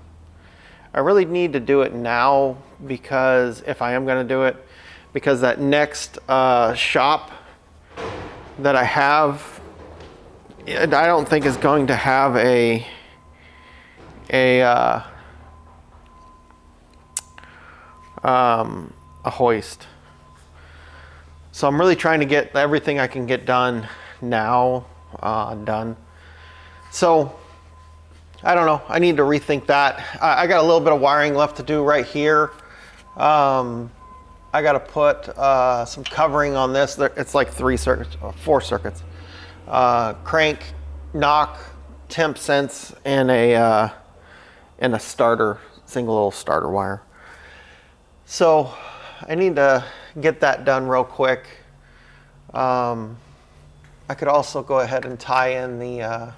really need to do it now because if I am going to do it, because that next shop that I have, I don't think is going to have a hoist. So I'm really trying to get everything I can get done now done. So I don't know. I need to rethink that. I got a little bit of wiring left to do right here. I got to put some covering on this. It's like 4 circuits. Crank, knock, temp sense, and a starter, single little starter wire. So I need to get that done real quick. I could also go ahead and tie in the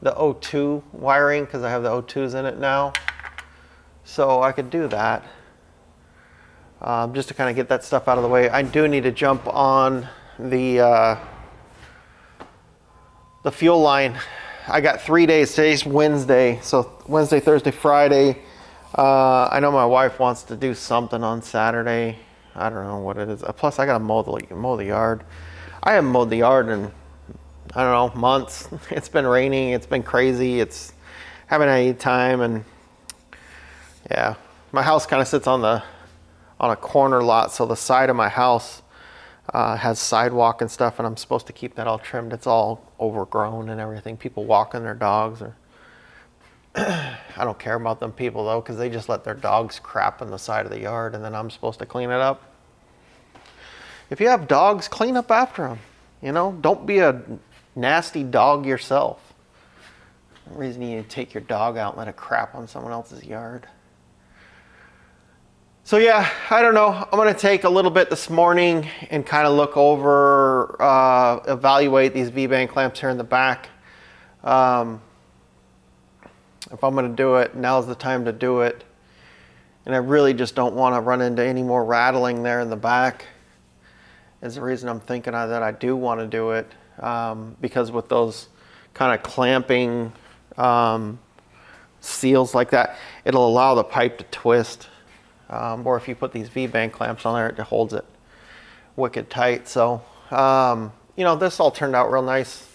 O2 wiring because I have the O2s in it now. So I could do that just to kind of get that stuff out of the way. I do need to jump on the fuel line. I got 3 days. Today's Wednesday, so Wednesday, Thursday, Friday. I know my wife wants to do something on Saturday. I don't know what it is. Plus, I gotta mow the yard. I haven't mowed the yard in, I don't know, months. It's been raining. It's been crazy. It's haven't had any time, and yeah, my house kind of sits on a corner lot, so the side of my house has sidewalk and stuff, and I'm supposed to keep that all trimmed. It's all overgrown and everything. People walking their dogs, or I don't care about them people though, because they just let their dogs crap on the side of the yard, and then I'm supposed to clean it up. If you have dogs, clean up after them. You know, don't be a nasty dog yourself. No reason you need to take your dog out and let it crap on someone else's yard. So yeah, I don't know. I'm going to take a little bit this morning and kind of look over, evaluate these V-band clamps here in the back. If I'm going to do it, now's the time to do it. And I really just don't want to run into any more rattling there in the back. Is the reason I'm thinking that I do want to do it. Because with those kind of clamping seals like that, it'll allow the pipe to twist. Or if you put these V-band clamps on there, it holds it wicked tight. So, you know, this all turned out real nice.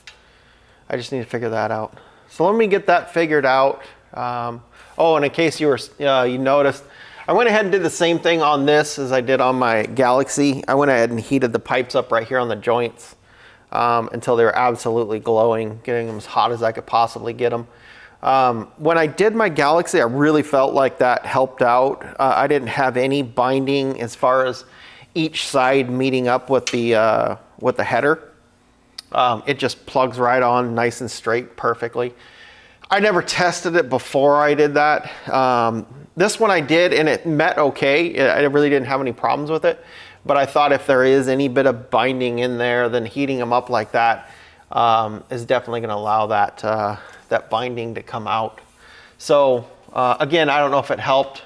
I just need to figure that out. So let me get that figured out. Oh, and in case you noticed, I went ahead and did the same thing on this as I did on my Galaxy. I went ahead and heated the pipes up right here on the joints until they were absolutely glowing, getting them as hot as I could possibly get them. When I did my Galaxy, I really felt like that helped out. I didn't have any binding as far as each side meeting up with the header. It just plugs right on nice and straight perfectly. I never tested it before I did that. This one I did, and it met okay. I really didn't have any problems with it. But I thought if there is any bit of binding in there, then heating them up like that is definitely going to allow that binding to come out. So again, I don't know if it helped,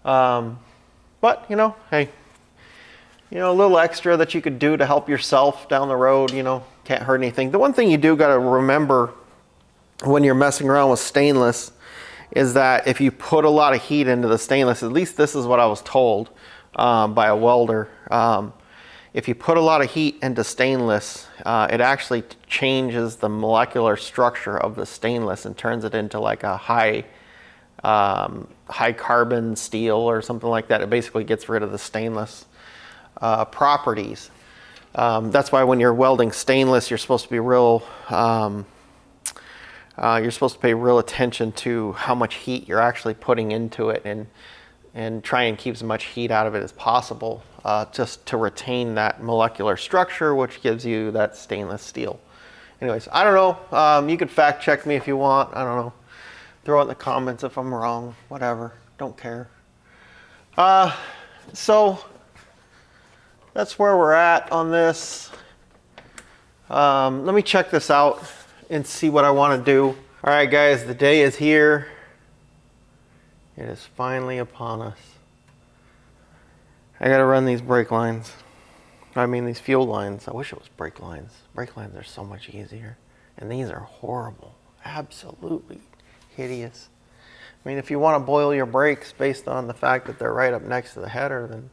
but you know, hey, you know, a little extra that you could do to help yourself down the road, you know, can't hurt anything. The one thing you do got to remember when you're messing around with stainless is that if you put a lot of heat into the stainless, at least this is what I was told by a welder, if you put a lot of heat into stainless, it actually changes the molecular structure of the stainless and turns it into like a high carbon steel or something like that. It basically gets rid of the stainless properties. That's why when you're welding stainless, you're supposed to be you're supposed to pay real attention to how much heat you're actually putting into it, and try and keep as much heat out of it as possible, just to retain that molecular structure, which gives you that stainless steel. Anyways, I don't know. You could fact check me if you want. I don't know. Throw it in the comments if I'm wrong. Whatever. Don't care. So that's where we're at on this. Let me check this out and see what I want to do. All right, guys, the day is here. It is finally upon us. I gotta run these brake lines. I mean, these fuel lines. I wish it was brake lines. Brake lines are so much easier. And these are horrible. Absolutely hideous. I mean, if you want to boil your brakes based on the fact that they're right up next to the header, then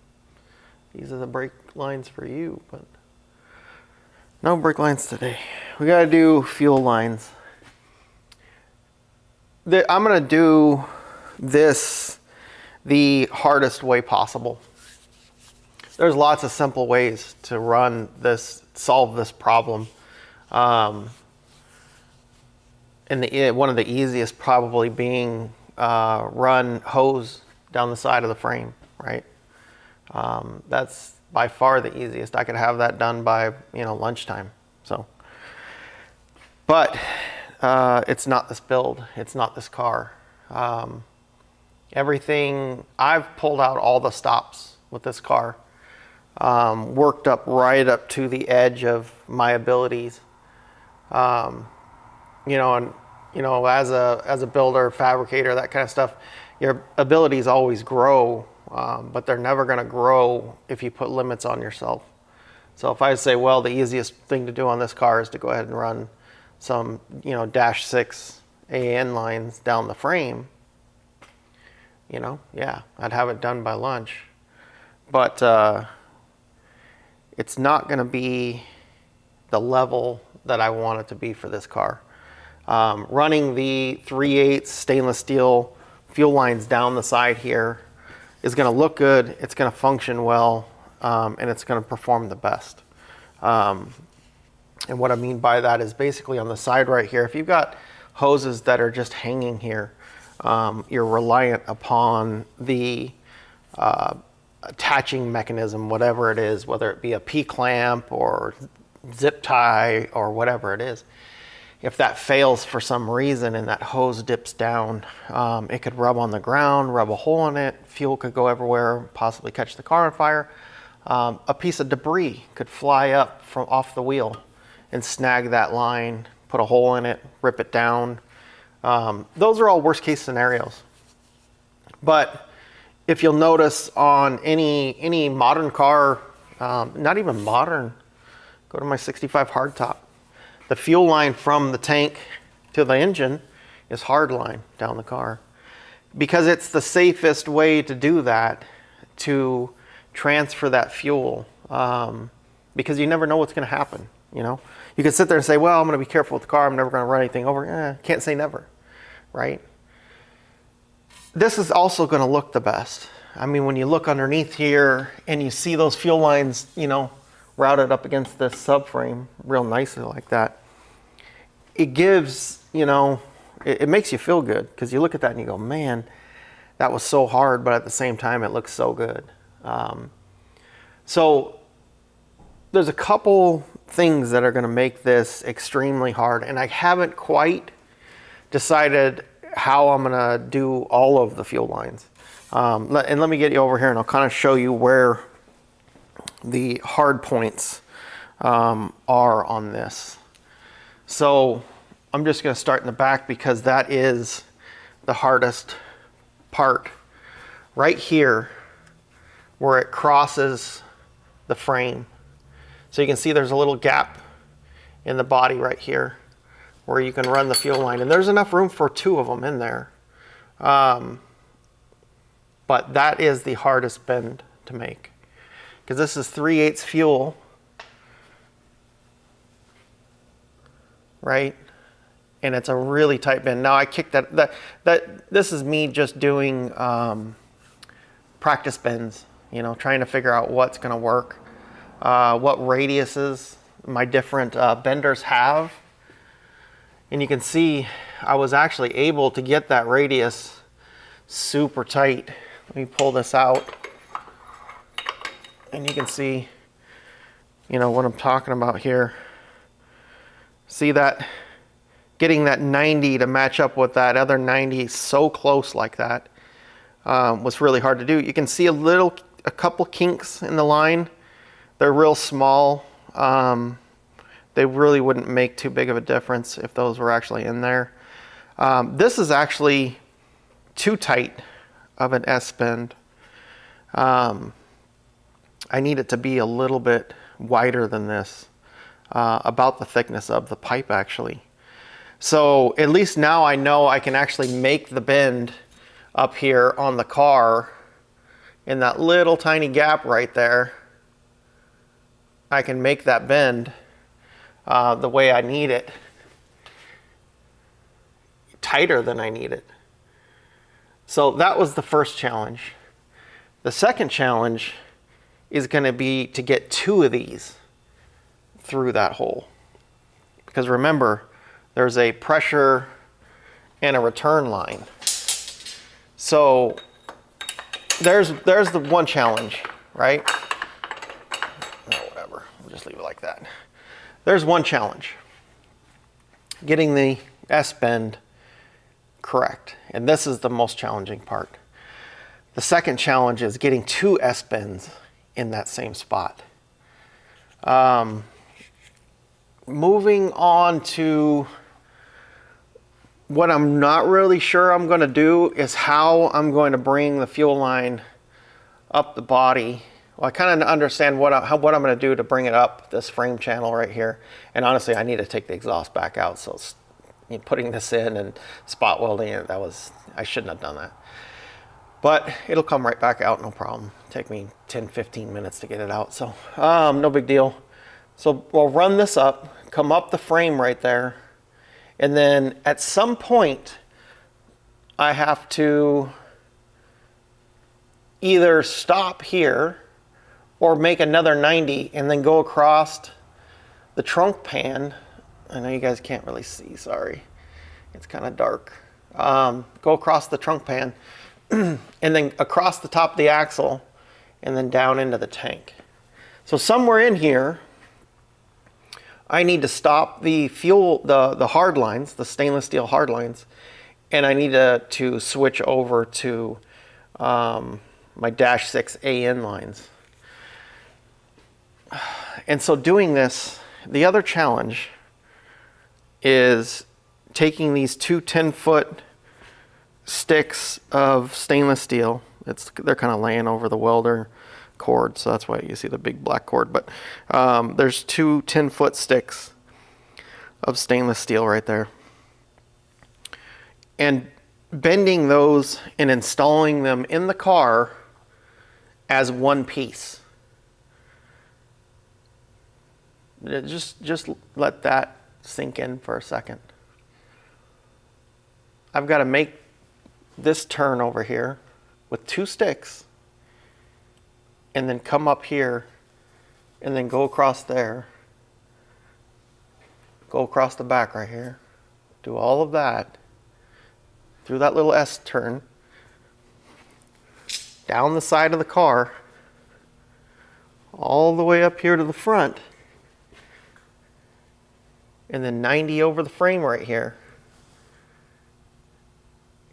these are the brake lines for you. But no brake lines today. We gotta do fuel lines. I'm gonna do this the hardest way possible. There's lots of simple ways to solve this problem. And one of the easiest probably being run hose down the side of the frame, right? That's by far the easiest. I could have that done by, lunchtime. So, but it's not this build. It's not this car. Everything, I've pulled out all the stops with this car, worked up right up to the edge of my abilities. As a builder, fabricator, that kind of stuff, your abilities always grow, but they're never going to grow if you put limits on yourself. So if I say, well, the easiest thing to do on this car is to go ahead and run some, dash 6 AN lines down the frame, yeah, I'd have it done by lunch. But it's not going to be the level that I want it to be for this car. Running the 3/8 stainless steel fuel lines down the side here is going to look good, it's going to function well, and it's going to perform the best. And what I mean by that is basically on the side right here, if you've got hoses that are just hanging here, you're reliant upon the attaching mechanism, whatever it is, whether it be a P-clamp or zip tie or whatever it is. If that fails for some reason and that hose dips down, it could rub on the ground, rub a hole in it, fuel could go everywhere, possibly catch the car on fire. A piece of debris could fly up from off the wheel and snag that line, put a hole in it, rip it down. Those are all worst case scenarios. But if you'll notice on any modern car, not even modern, go to my 65 hardtop. The fuel line from the tank to the engine is hard line down the car, because it's the safest way to do that, to transfer that fuel, because you never know what's going to happen. You know, you can sit there and say, well, I'm going to be careful with the car, I'm never going to run anything over. Can't say never, right? This is also going to look the best. I mean, when you look underneath here and you see those fuel lines, you know, routed up against the subframe real nicely like that, it gives, you know, it makes you feel good, because you look at that and you go, man, that was so hard, but at the same time it looks so good. So there's a couple things that are going to make this extremely hard, and I haven't quite decided how I'm going to do all of the fuel lines. And let me get you over here and I'll kind of show you where the hard points are on this. So I'm just going to start in the back, because that is the hardest part. Right here where it crosses the frame. So you can see there's a little gap in the body right here where you can run the fuel line, and there's enough room for 2 of them in there. But that is the hardest bend to make, because this is 3/8 fuel, right? And it's a really tight bend. Now I kicked that this is me just doing practice bends, you know, trying to figure out what's going to work, what radiuses my different benders have. And you can see I was actually able to get that radius super tight. Let me pull this out, and you can see, you know, what I'm talking about here. See that? Getting that 90 to match up with that other 90 so close like that was really hard to do. You can see a couple kinks in the line. They're real small. They really wouldn't make too big of a difference if those were actually in there. This is actually too tight of an S-bend. I need it to be a little bit wider than this, about the thickness of the pipe actually. So at least now I know I can actually make the bend up here on the car in that little tiny gap right there. I can make that bend the way I need it, tighter than I need it. So that was the first challenge. The second challenge is going to be to get 2 of these through that hole. Because remember, there's a pressure and a return line. So there's the one challenge, right? No, whatever, we'll just leave it like that. There's one challenge, getting the S-bend correct. And this is the most challenging part. The second challenge is getting 2 S-bends in that same spot. Moving on to what I'm not really sure I'm going to do is how I'm going to bring the fuel line up the body. Well, I kind of understand what I'm going to do to bring it up this frame channel right here. And honestly, I need to take the exhaust back out. So putting this in and spot welding it, I shouldn't have done that. But it'll come right back out, no problem. Take me 10, 15 minutes to get it out. So no big deal. So we'll run this up, come up the frame right there, and then at some point I have to either stop here or make another 90 and then go across the trunk pan. I know you guys can't really see, sorry. It's kind of dark. Go across the trunk pan and then across the top of the axle and then down into the tank. So somewhere in here, I need to stop the fuel, the hard lines, the stainless steel hard lines, and I need to switch over to my Dash 6 AN lines. And so doing this, the other challenge is taking these two 10-foot sticks of stainless steel. They're kind of laying over the welder cord, so that's why you see the big black cord. But there's two 10-foot sticks of stainless steel right there. And bending those and installing them in the car as one piece. Just let that sink in for a second. I've got to make this turn over here with two sticks and then come up here and then go across there, go across the back right here, do all of that through that little S turn, down the side of the car, all the way up here to the front, and then 90 over the frame right here,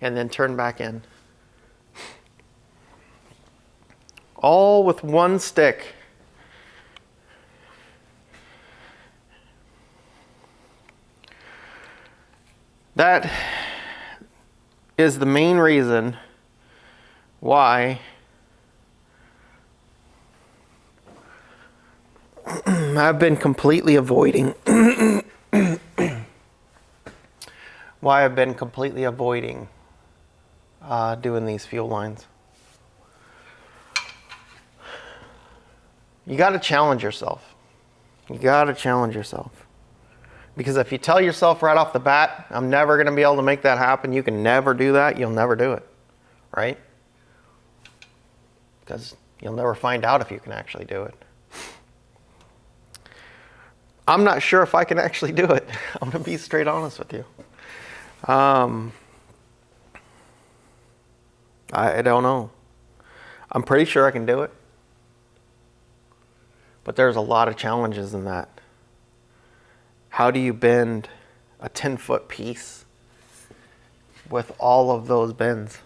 and then turn back in. All with one stick. That is the main reason why I've been completely avoiding doing these fuel lines. You got to challenge yourself. You got to challenge yourself. Because if you tell yourself right off the bat, I'm never going to be able to make that happen, you can never do that, you'll never do it, right? Because you'll never find out if you can actually do it. I'm not sure if I can actually do it. I'm going to be straight honest with you. I don't know. I'm pretty sure I can do it. But there's a lot of challenges in that. How do you bend a 10-foot piece with all of those bends?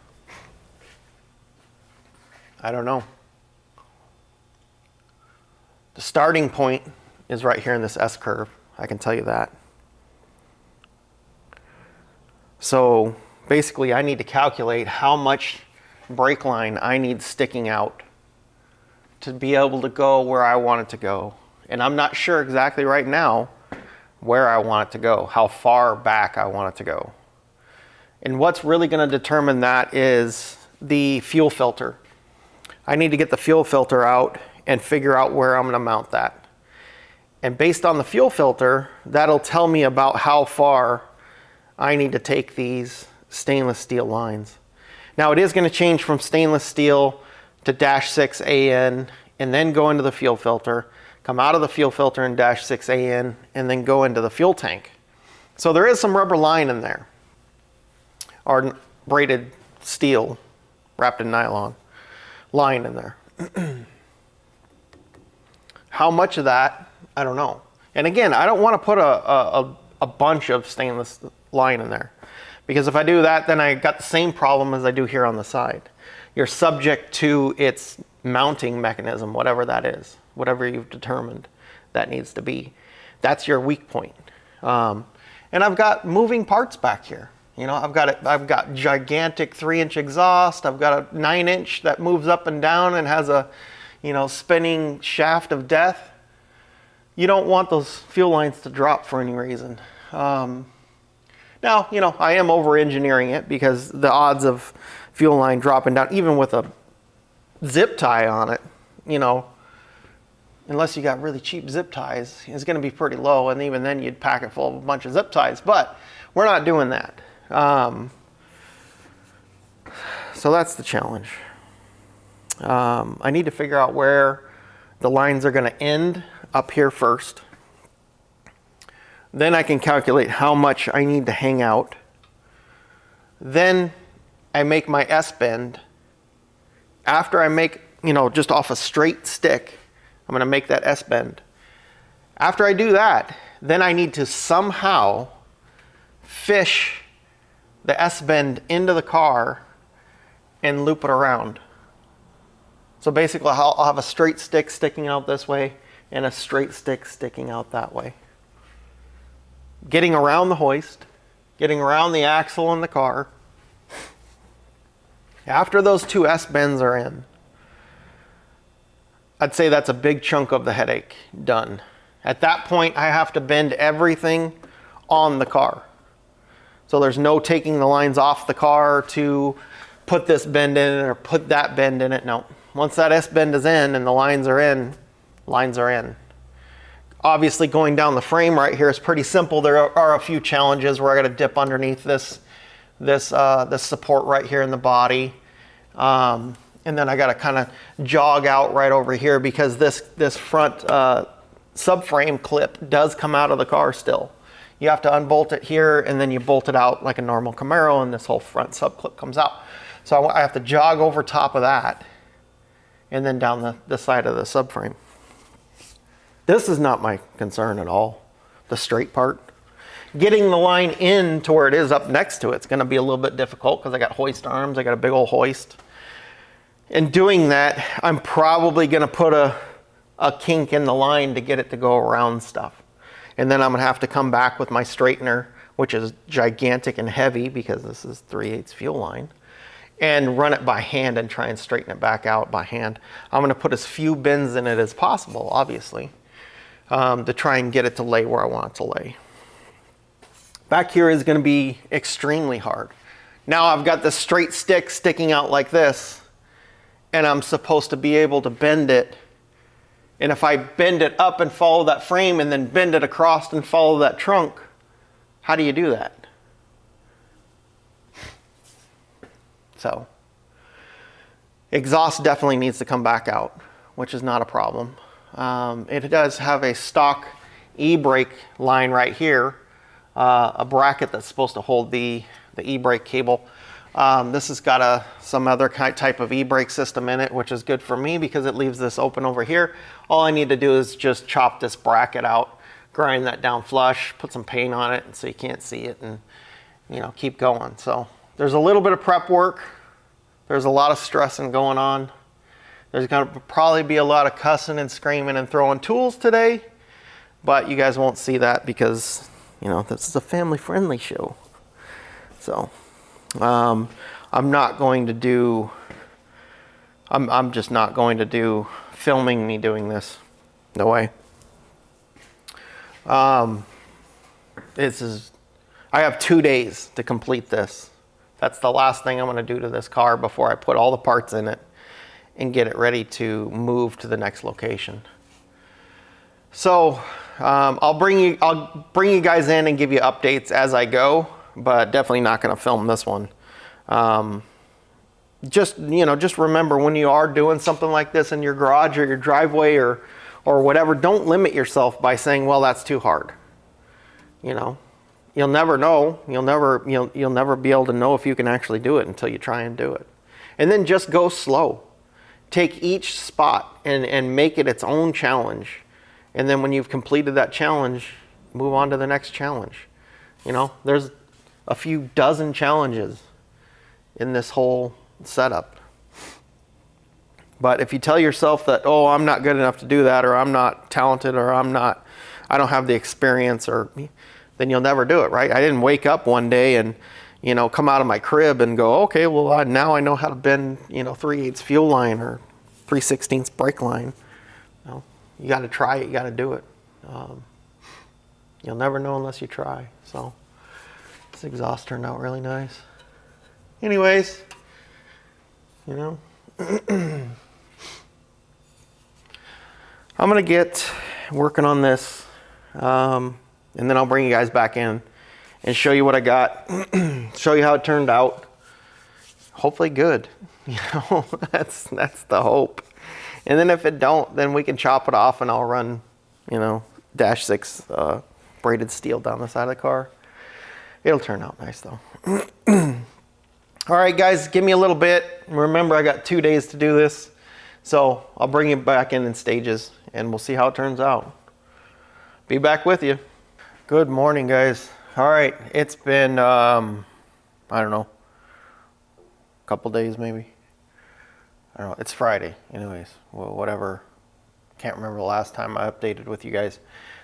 I don't know. The starting point is right here in this S curve. I can tell you that. So basically I need to calculate how much brake line I need sticking out to be able to go where I want it to go. And I'm not sure exactly right now where I want it to go, how far back I want it to go. And what's really going to determine that is the fuel filter. I need to get the fuel filter out and figure out where I'm going to mount that. And based on the fuel filter, that'll tell me about how far I need to take these stainless steel lines. Now it is going to change from stainless steel to Dash 6 AN and then go into the fuel filter, come out of the fuel filter in Dash 6 AN, and then go into the fuel tank. So there is some rubber line in there, or braided steel wrapped in nylon line in there. How much of that, I don't know. And again, I don't want to put a bunch of stainless line in there, because if I do that, then I got the same problem as I do here on the side. You're subject to its mounting mechanism, whatever that is, whatever you've determined that needs to be. That's your weak point. And I've got moving parts back here. You know, I've got gigantic 3-inch exhaust. I've got a 9-inch that moves up and down and has a, spinning shaft of death. You don't want those fuel lines to drop for any reason. Now, I am over-engineering it, because the odds of fuel line dropping down, even with a zip tie on it, unless you got really cheap zip ties, is going to be pretty low. And even then you'd pack it full of a bunch of zip ties, but we're not doing that. So that's the challenge. I need to figure out where the lines are going to end up here first. Then I can calculate how much I need to hang out. Then I make my S-bend. After I make, just off a straight stick, I'm going to make that S-bend. After I do that, then I need to somehow fish the S-bend into the car and loop it around. So basically I'll have a straight stick sticking out this way and a straight stick sticking out that way. Getting around the hoist, getting around the axle in the car. After those two S-bends are in, I'd say that's a big chunk of the headache done. At that point, I have to bend everything on the car. So there's no taking the lines off the car to put this bend in it or put that bend in it. No. Once that S-bend is in and the lines are in, lines are in. Obviously going down the frame right here is pretty simple. There are a few challenges where I got to dip underneath this support right here in the body. And then I got to kind of jog out right over here because this front subframe clip does come out of the car still. You have to unbolt it here and then you bolt it out like a normal Camaro and this whole front sub clip comes out. So I have to jog over top of that and then down the side of the subframe. This is not my concern at all, the straight part. Getting the line in to where it is up next to it's going to be a little bit difficult because I got hoist arms, I got a big old hoist. In doing that, I'm probably going to put a kink in the line to get it to go around stuff. And then I'm going to have to come back with my straightener, which is gigantic and heavy because this is 3/8 fuel line, and run it by hand and try and straighten it back out by hand. I'm going to put as few bends in it as possible, obviously, to try and get it to lay where I want it to lay. Back here is going to be extremely hard. Now I've got the straight stick sticking out like this, and I'm supposed to be able to bend it. And if I bend it up and follow that frame and then bend it across and follow that trunk, how do you do that? So, exhaust definitely needs to come back out, which is not a problem. It does have a stock e-brake line right here, a bracket that's supposed to hold the e-brake cable. This has got some other type of e-brake system in it, which is good for me because it leaves this open over here. All I need to do is just chop this bracket out, grind that down flush, put some paint on it so you can't see it, and keep going. So there's a little bit of prep work. There's a lot of stressing going on. There's going to probably be a lot of cussing and screaming and throwing tools today, but you guys won't see that because this is a family-friendly show. So I'm just not going to do filming me doing this. No way. I have 2 days to complete this. That's the last thing I'm going to do to this car before I put all the parts in it and get it ready to move to the next location. So I'll bring you guys in and give you updates as I go, but definitely not going to film this one. Just remember when you are doing something like this in your garage or your driveway or whatever, don't limit yourself by saying, well, that's too hard. You'll never know. You'll never be able to know if you can actually do it until you try and do it. And then just go slow. Take each spot and make it its own challenge. And then when you've completed that challenge, move on to the next challenge. There's a few dozen challenges in this whole setup. But if you tell yourself that, oh, I'm not good enough to do that, or I'm not talented, or I don't have the experience, then you'll never do it, right? I didn't wake up one day and, come out of my crib and go, okay, well, now I know how to bend, 3/8 fuel line or 3/16 brake line. You got to try it. You got to do it. You'll never know unless you try. So this exhaust turned out really nice. Anyways, I'm gonna get working on this, and then I'll bring you guys back in and show you what I got, show you how it turned out. Hopefully good, you know, that's the hope. And then if it don't, then we can chop it off and I'll run, you know, dash 6 braided steel down the side of the car. It'll turn out nice though. All right, guys, give me a little bit. Remember, I got 2 days to do this. So I'll bring you back in stages and we'll see how it turns out. Be back with you. Good morning, guys. All right, it's been, I don't know, a couple days maybe. I don't know, it's Friday anyways, well, whatever. Can't remember the last time I updated with you guys.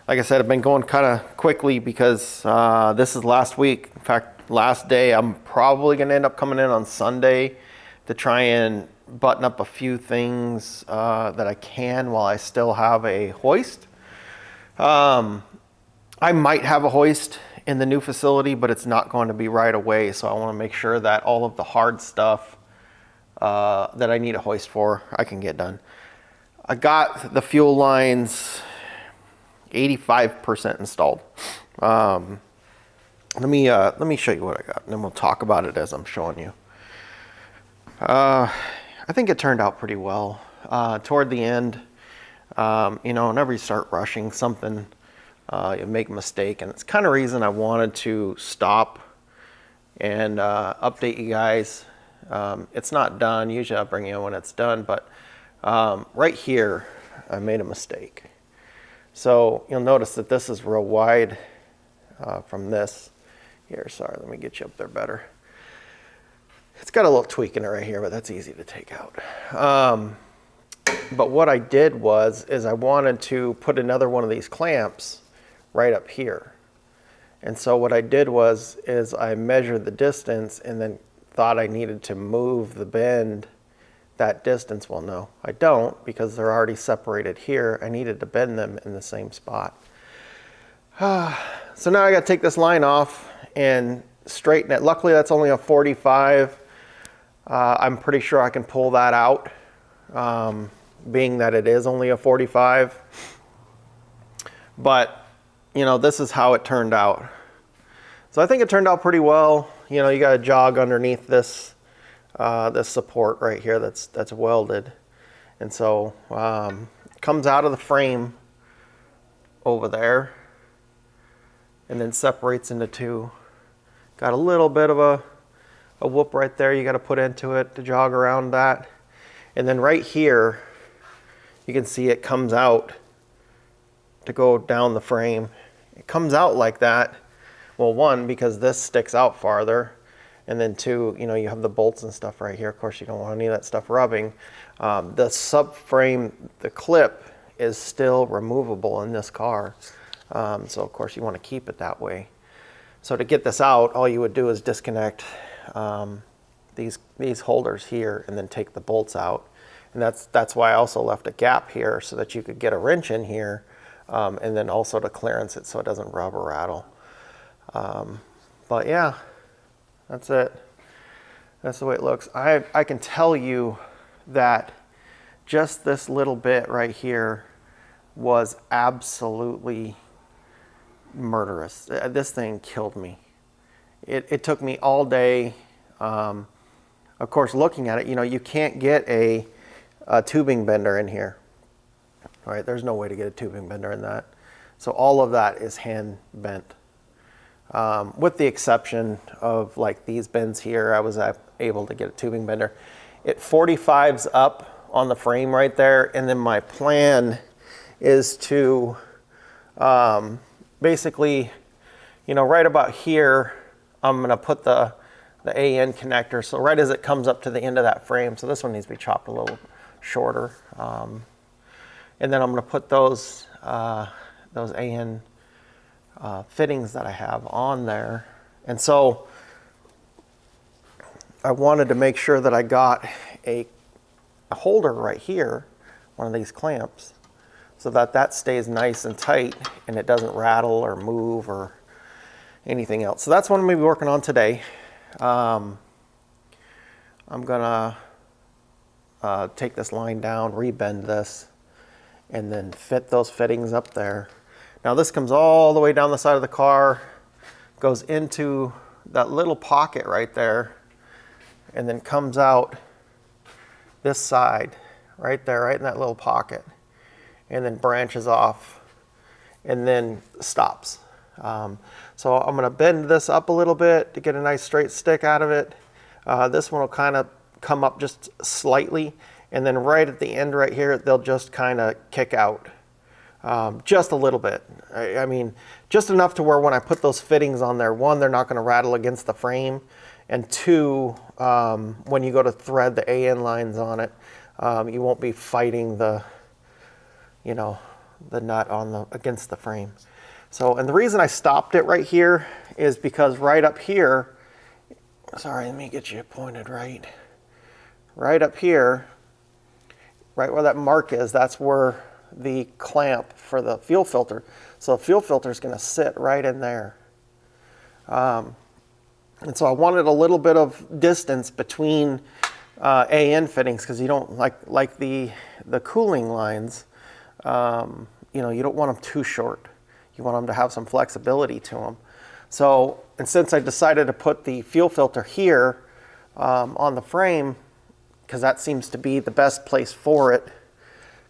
Like I said, I've been going kind of quickly because this is last week. In fact, last day. I'm probably gonna end up coming in on Sunday to try and button up a few things that I can while I still have a hoist. I might have a hoist in the new facility, but it's not going to be right away. So I want to make sure that all of the hard stuff that I need a hoist for, I can get done. I got the fuel lines 85% installed. Let me show you what I got, and then we'll talk about it as I'm showing you. I think it turned out pretty well. Toward the end, you know, whenever you start rushing something, you make a mistake, and it's kind of reason I wanted to stop and update you guys. It's not done. Usually I'll bring you in when it's done, but right here, I made a mistake. So you'll notice that this is real wide from this. Here, sorry, let me get you up there better. It's got a little tweak in it right here, but that's easy to take out. But what I did is I wanted to put another one of these clamps right up here. And so what I did is I measured the distance and then thought I needed to move the bend that distance. Well, no, I don't, because they're already separated here. I needed to bend them in the same spot. So now I got to take this line off and straighten it. Luckily, that's only a 45. I'm pretty sure I can pull that out, being that it is only a 45. But, you know, this is how it turned out. So I think it turned out pretty well. You know, you got to jog underneath this this support right here that's welded. And so it comes out of the frame over there and then separates into two. Got a little bit of a whoop right there you got to put into it to jog around that. And then right here, you can see it comes out to go down the frame. It comes out like that. Well, one, because this sticks out farther. And then two, you know, you have the bolts and stuff right here. Of course, you don't want any of that stuff rubbing. The subframe, the clip is still removable in this car. So of course you want to keep it that way. So to get this out, all you would do is disconnect these holders here and then take the bolts out. And that's why I also left a gap here so that you could get a wrench in here and then also to clearance it so it doesn't rub or rattle. But yeah, that's it. That's the way it looks. I can tell you that just this little bit right here was absolutely murderous. This thing killed me. It took me all day. Of course, looking at it, you know, you can't get a tubing bender in here. All right, there's no way to get a tubing bender in that. So all of that is hand bent. With the exception of like these bends here, I was able to get a tubing bender. It 45s up on the frame right there, and then my plan is to basically, you know, right about here, I'm gonna put the AN connector, so right as it comes up to the end of that frame, so this one needs to be chopped a little shorter, and then I'm gonna put those AN fittings that I have on there. And so I wanted to make sure that I got a holder right here, one of these clamps, so that stays nice and tight and it doesn't rattle or move or anything else. So that's what I'm going to be working on today. I'm gonna take this line down, rebend this, and then fit those fittings up there. Now this comes all the way down the side of the car, goes into that little pocket right there, and then comes out this side right there, right in that little pocket, and then branches off and then stops. So I'm going to bend this up a little bit to get a nice straight stick out of it. This one will kind of come up just slightly, and then right at the end right here, they'll just kind of kick out just a little bit. I mean, just enough to where when I put those fittings on there, one, they're not going to rattle against the frame, and two, when you go to thread the AN lines on it, you won't be fighting the, you know, the nut on against the frame. So, and the reason I stopped it right here is because right up here, sorry, let me get you pointed right up here, right where that mark is, that's where the clamp for the fuel filter. So the fuel filter is going to sit right in there. And so I wanted a little bit of distance between AN fittings, because you don't like the cooling lines. You know, you don't want them too short. You want them to have some flexibility to them. So, and since I decided to put the fuel filter here on the frame, because that seems to be the best place for it,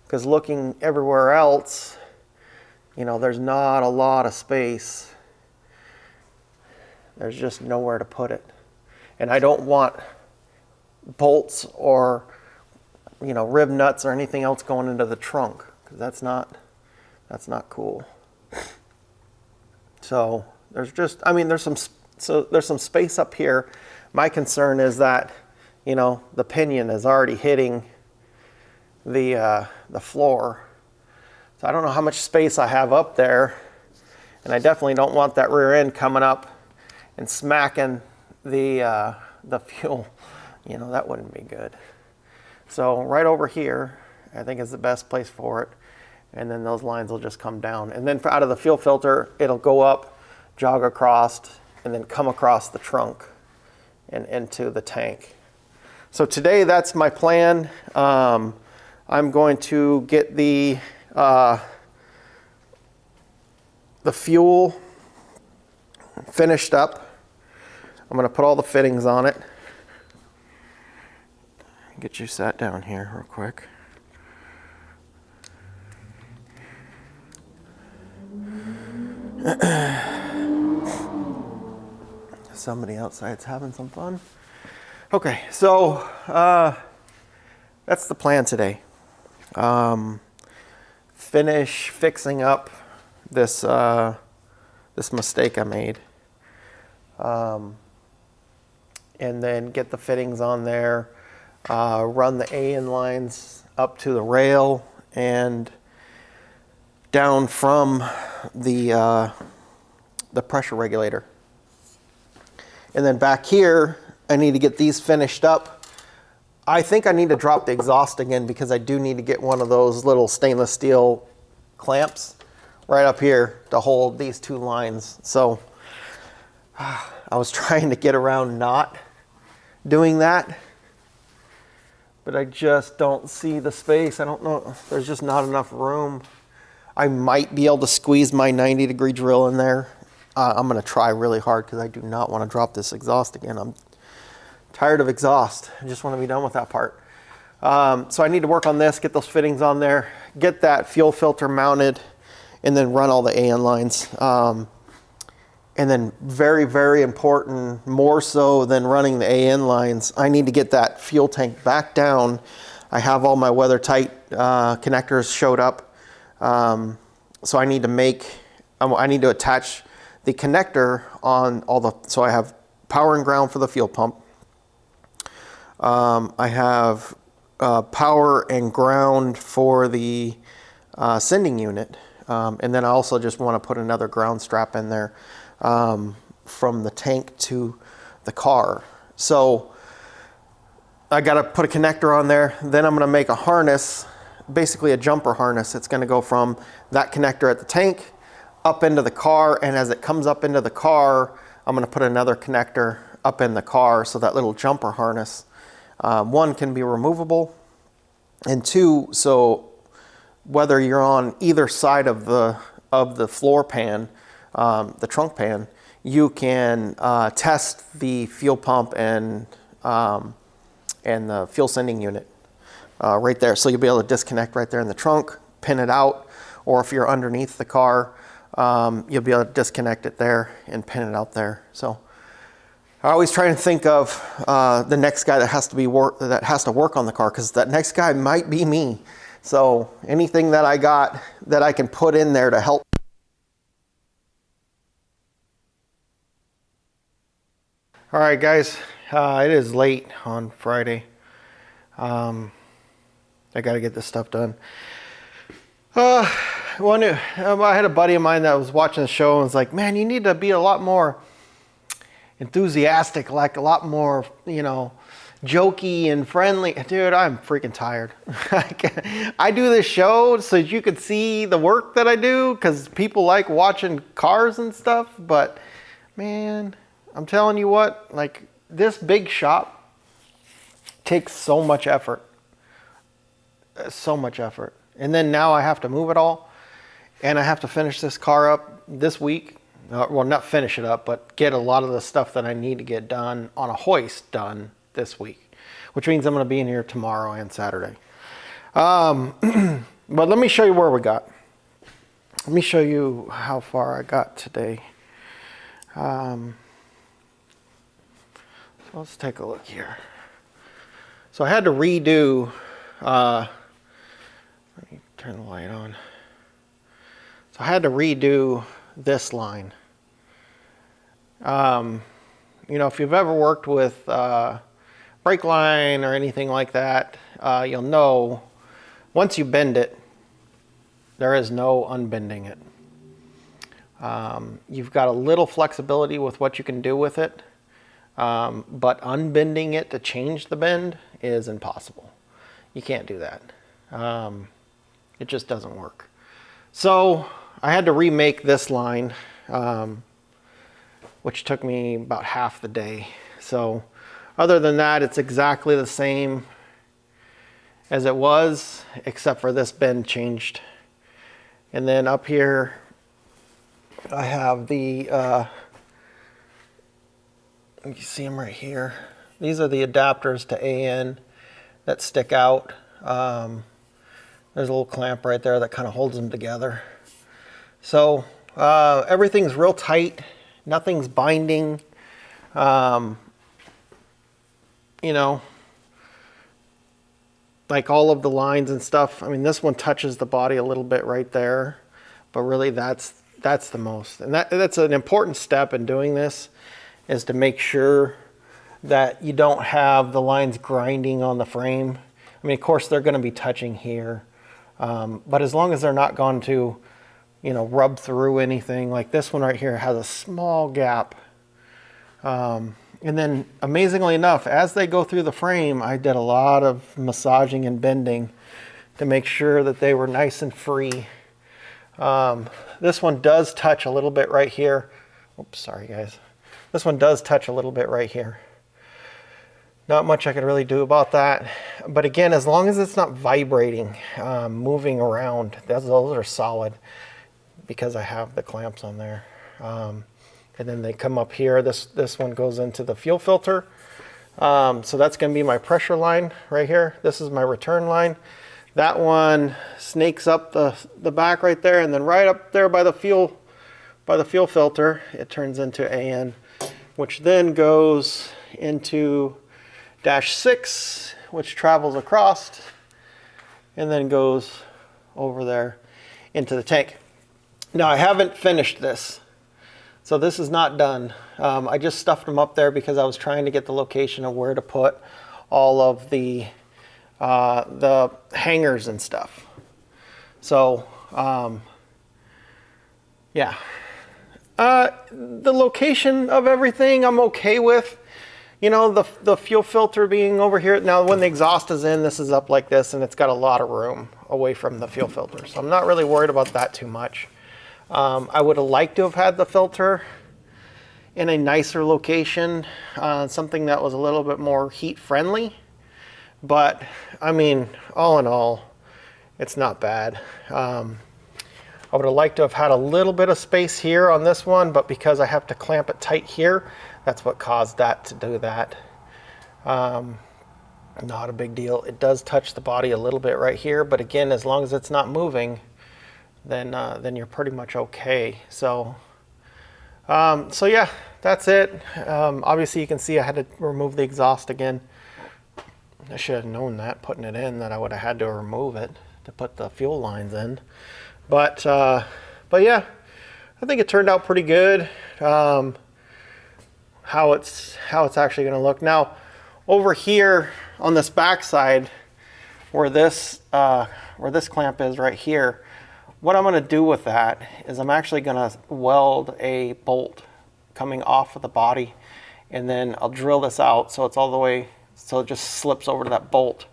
because looking everywhere else, you know, there's not a lot of space. There's just nowhere to put it. And I don't want bolts or, you know, rib nuts or anything else going into the trunk, because that's not cool. So there's just, I mean, there's some space up here. My concern is that, you know, the pinion is already hitting the floor. So I don't know how much space I have up there, and I definitely don't want that rear end coming up and smacking the fuel. You know, that wouldn't be good. So right over here, I think is the best place for it. And then those lines will just come down. And then out of the fuel filter, it'll go up, jog across, and then come across the trunk and into the tank. So today, that's my plan. I'm going to get the fuel finished up. I'm going to put all the fittings on it. Get you sat down here real quick. Somebody outside's having some fun. Okay, so that's the plan today. Finish fixing up this this mistake I made, and then get the fittings on there. Run the AN lines up to the rail and down from the pressure regulator. And then back here, I need to get these finished up. I think I need to drop the exhaust again, because I do need to get one of those little stainless steel clamps right up here to hold these two lines. So I was trying to get around not doing that, but I just don't see the space. I don't know, there's just not enough room. I might be able to squeeze my 90-degree drill in there. I'm going to try really hard, because I do not want to drop this exhaust again. I'm tired of exhaust. I just want to be done with that part. So I need to work on this, get those fittings on there, get that fuel filter mounted, and then run all the AN lines. And then very, very important, more so than running the AN lines, I need to get that fuel tank back down. I have all my weather tight connectors showed up. So I need to attach the connector on all the, so I have power and ground for the fuel pump. I have power and ground for the sending unit. And then I also just want to put another ground strap in there from the tank to the car. So I got to put a connector on there. Then I'm going to make a harness, basically a jumper harness. It's going to go from that connector at the tank up into the car, and as it comes up into the car, I'm going to put another connector up in the car, so that little jumper harness, one, can be removable, and two, so whether you're on either side of the floor pan, the trunk pan, you can test the fuel pump and the fuel sending unit right there. So you'll be able to disconnect right there in the trunk, pin it out, or if you're underneath the car, you'll be able to disconnect it there and pin it out there. So I always try to think of the next guy that has to work on the car, because that next guy might be me. So anything that I got that I can put in there to help. All right, guys, it is late on Friday. I got to get this stuff done. I had a buddy of mine that was watching the show and was like, man, you need to be a lot more enthusiastic, like a lot more, jokey and friendly. Dude, I'm freaking tired. I do this show so you could see the work that I do, because people like watching cars and stuff. But man, I'm telling you what, like, this big shop takes so much effort. So much effort. And then now I have to move it all, and I have to finish this car up this week. Well, not finish it up, but get a lot of the stuff that I need to get done on a hoist done this week, which means I'm going to be in here tomorrow and Saturday. But let me show you where we got. Let me show you how far I got today. So let's take a look here. So I had to redo, let me turn the light on. So I had to redo this line. If you've ever worked with brake line or anything like that, you'll know once you bend it, there is no unbending it. You've got a little flexibility with what you can do with it, but unbending it to change the bend is impossible. You can't do that. It just doesn't work. So I had to remake this line, which took me about half the day. So other than that, it's exactly the same as it was, except for this bend changed. And then up here, I have the, you see them right here. These are the adapters to AN that stick out. There's a little clamp right there that kind of holds them together. So everything's real tight. Nothing's binding. Like all of the lines and stuff. I mean, this one touches the body a little bit right there, but really that's the most. And that's an important step in doing this, is to make sure that you don't have the lines grinding on the frame. I mean, of course, they're going to be touching here. But as long as they're not going to, rub through anything, like this one right here has a small gap. And then amazingly enough, as they go through the frame, I did a lot of massaging and bending to make sure that they were nice and free. This one does touch a little bit right here. Oops, sorry guys. This one does touch a little bit right here. Not much I could really do about that. But again, as long as it's not vibrating, moving around, those are solid, because I have the clamps on there. And then they come up here. This one goes into the fuel filter. So that's going to be my pressure line right here. This is my return line. That one snakes up the back right there, and then right up there by the fuel filter, it turns into AN, which then goes into -6, which travels across and then goes over there into the tank. Now I haven't finished this, so this is not done. I just stuffed them up there because I was trying to get the location of where to put all of the hangers and stuff. So yeah, the location of everything I'm okay with. The fuel filter being over here. Now when the exhaust is in, this is up like this, and it's got a lot of room away from the fuel filter. So I'm not really worried about that too much. I would have liked to have had the filter in a nicer location, something that was a little bit more heat friendly. But I mean, all in all, it's not bad. I would have liked to have had a little bit of space here on this one, but because I have to clamp it tight here, that's what caused that to do that. Not a big deal. It does touch the body a little bit right here, but again, as long as it's not moving, then you're pretty much okay. So yeah, that's it. Obviously you can see I had to remove the exhaust again. I should have known that putting it in, that I would have had to remove it to put the fuel lines in. But yeah, I think it turned out pretty good. How it's actually going to look now. Over here on this back side, where this clamp is right here, what I'm going to do with that is I'm actually going to weld a bolt coming off of the body, and then I'll drill this out so it's all the way, so it just slips over to that bolt,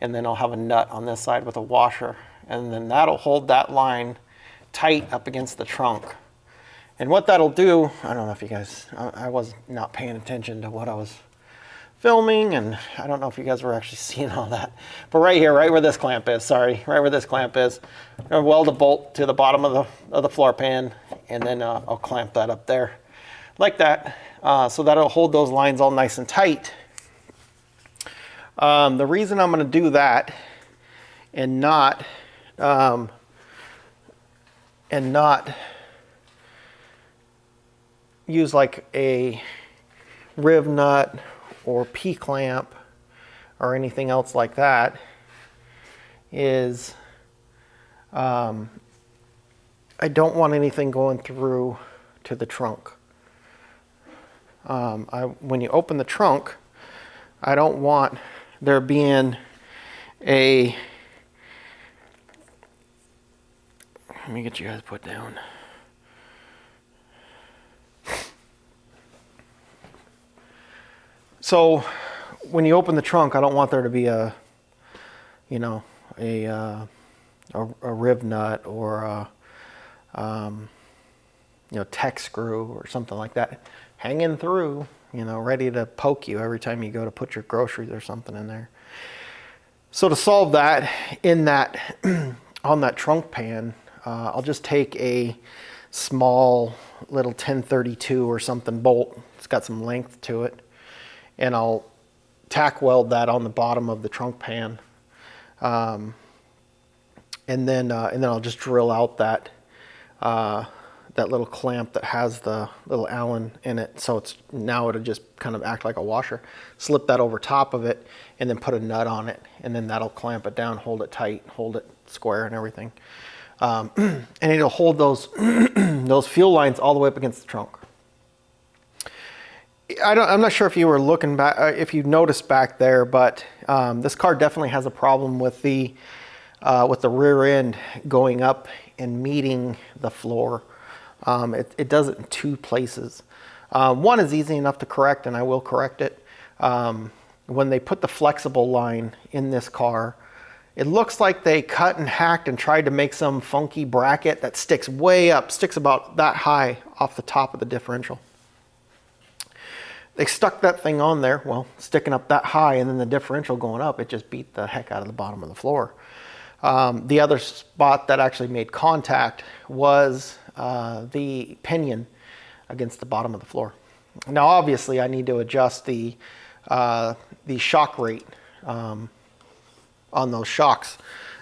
and then I'll have a nut on this side with a washer, and then that'll hold that line tight up against the trunk. And what that'll do, I don't know if you guys, I was not paying attention to what I was filming, and I don't know if you guys were actually seeing all that, but right here, right where this clamp is, right where this clamp is, I'm gonna weld a bolt to the bottom of the floor pan, and then I'll clamp that up there like that, so that'll hold those lines all nice and tight. The reason I'm gonna do that and not use like a riv nut or P-clamp or anything else like that is I don't want anything going through to the trunk. When you open the trunk, I don't want there being a, let me get you guys put down. So when you open the trunk, I don't want there to be a, you know, a riv nut or a, you know, tech screw or something like that hanging through, you know, ready to poke you every time you go to put your groceries or something in there. So to solve that, in that on that trunk pan, I'll just take a small little 1032 or something bolt. It's got some length to it, and I'll tack weld that on the bottom of the trunk pan, and then I'll just drill out that that little clamp that has the little Allen in it. So it's now it'll just kind of act like a washer. Slip that over top of it, and then put a nut on it, and then that'll clamp it down, hold it tight, hold it square, and everything. And it'll hold those those fuel lines all the way up against the trunk. I'm not sure if you were looking back, if you noticed back there, but this car definitely has a problem with the rear end going up and meeting the floor. It does it in two places. One is easy enough to correct, and I will correct it. When they put the flexible line in this car, it looks like they cut and hacked and tried to make some funky bracket that sticks way up, sticks about that high off the top of the differential. They stuck that thing on there, well, sticking up that high, and then the differential going up, it just beat the heck out of the bottom of the floor. The other spot that actually made contact was the pinion against the bottom of the floor. Now, obviously, I need to adjust the shock rate on those shocks.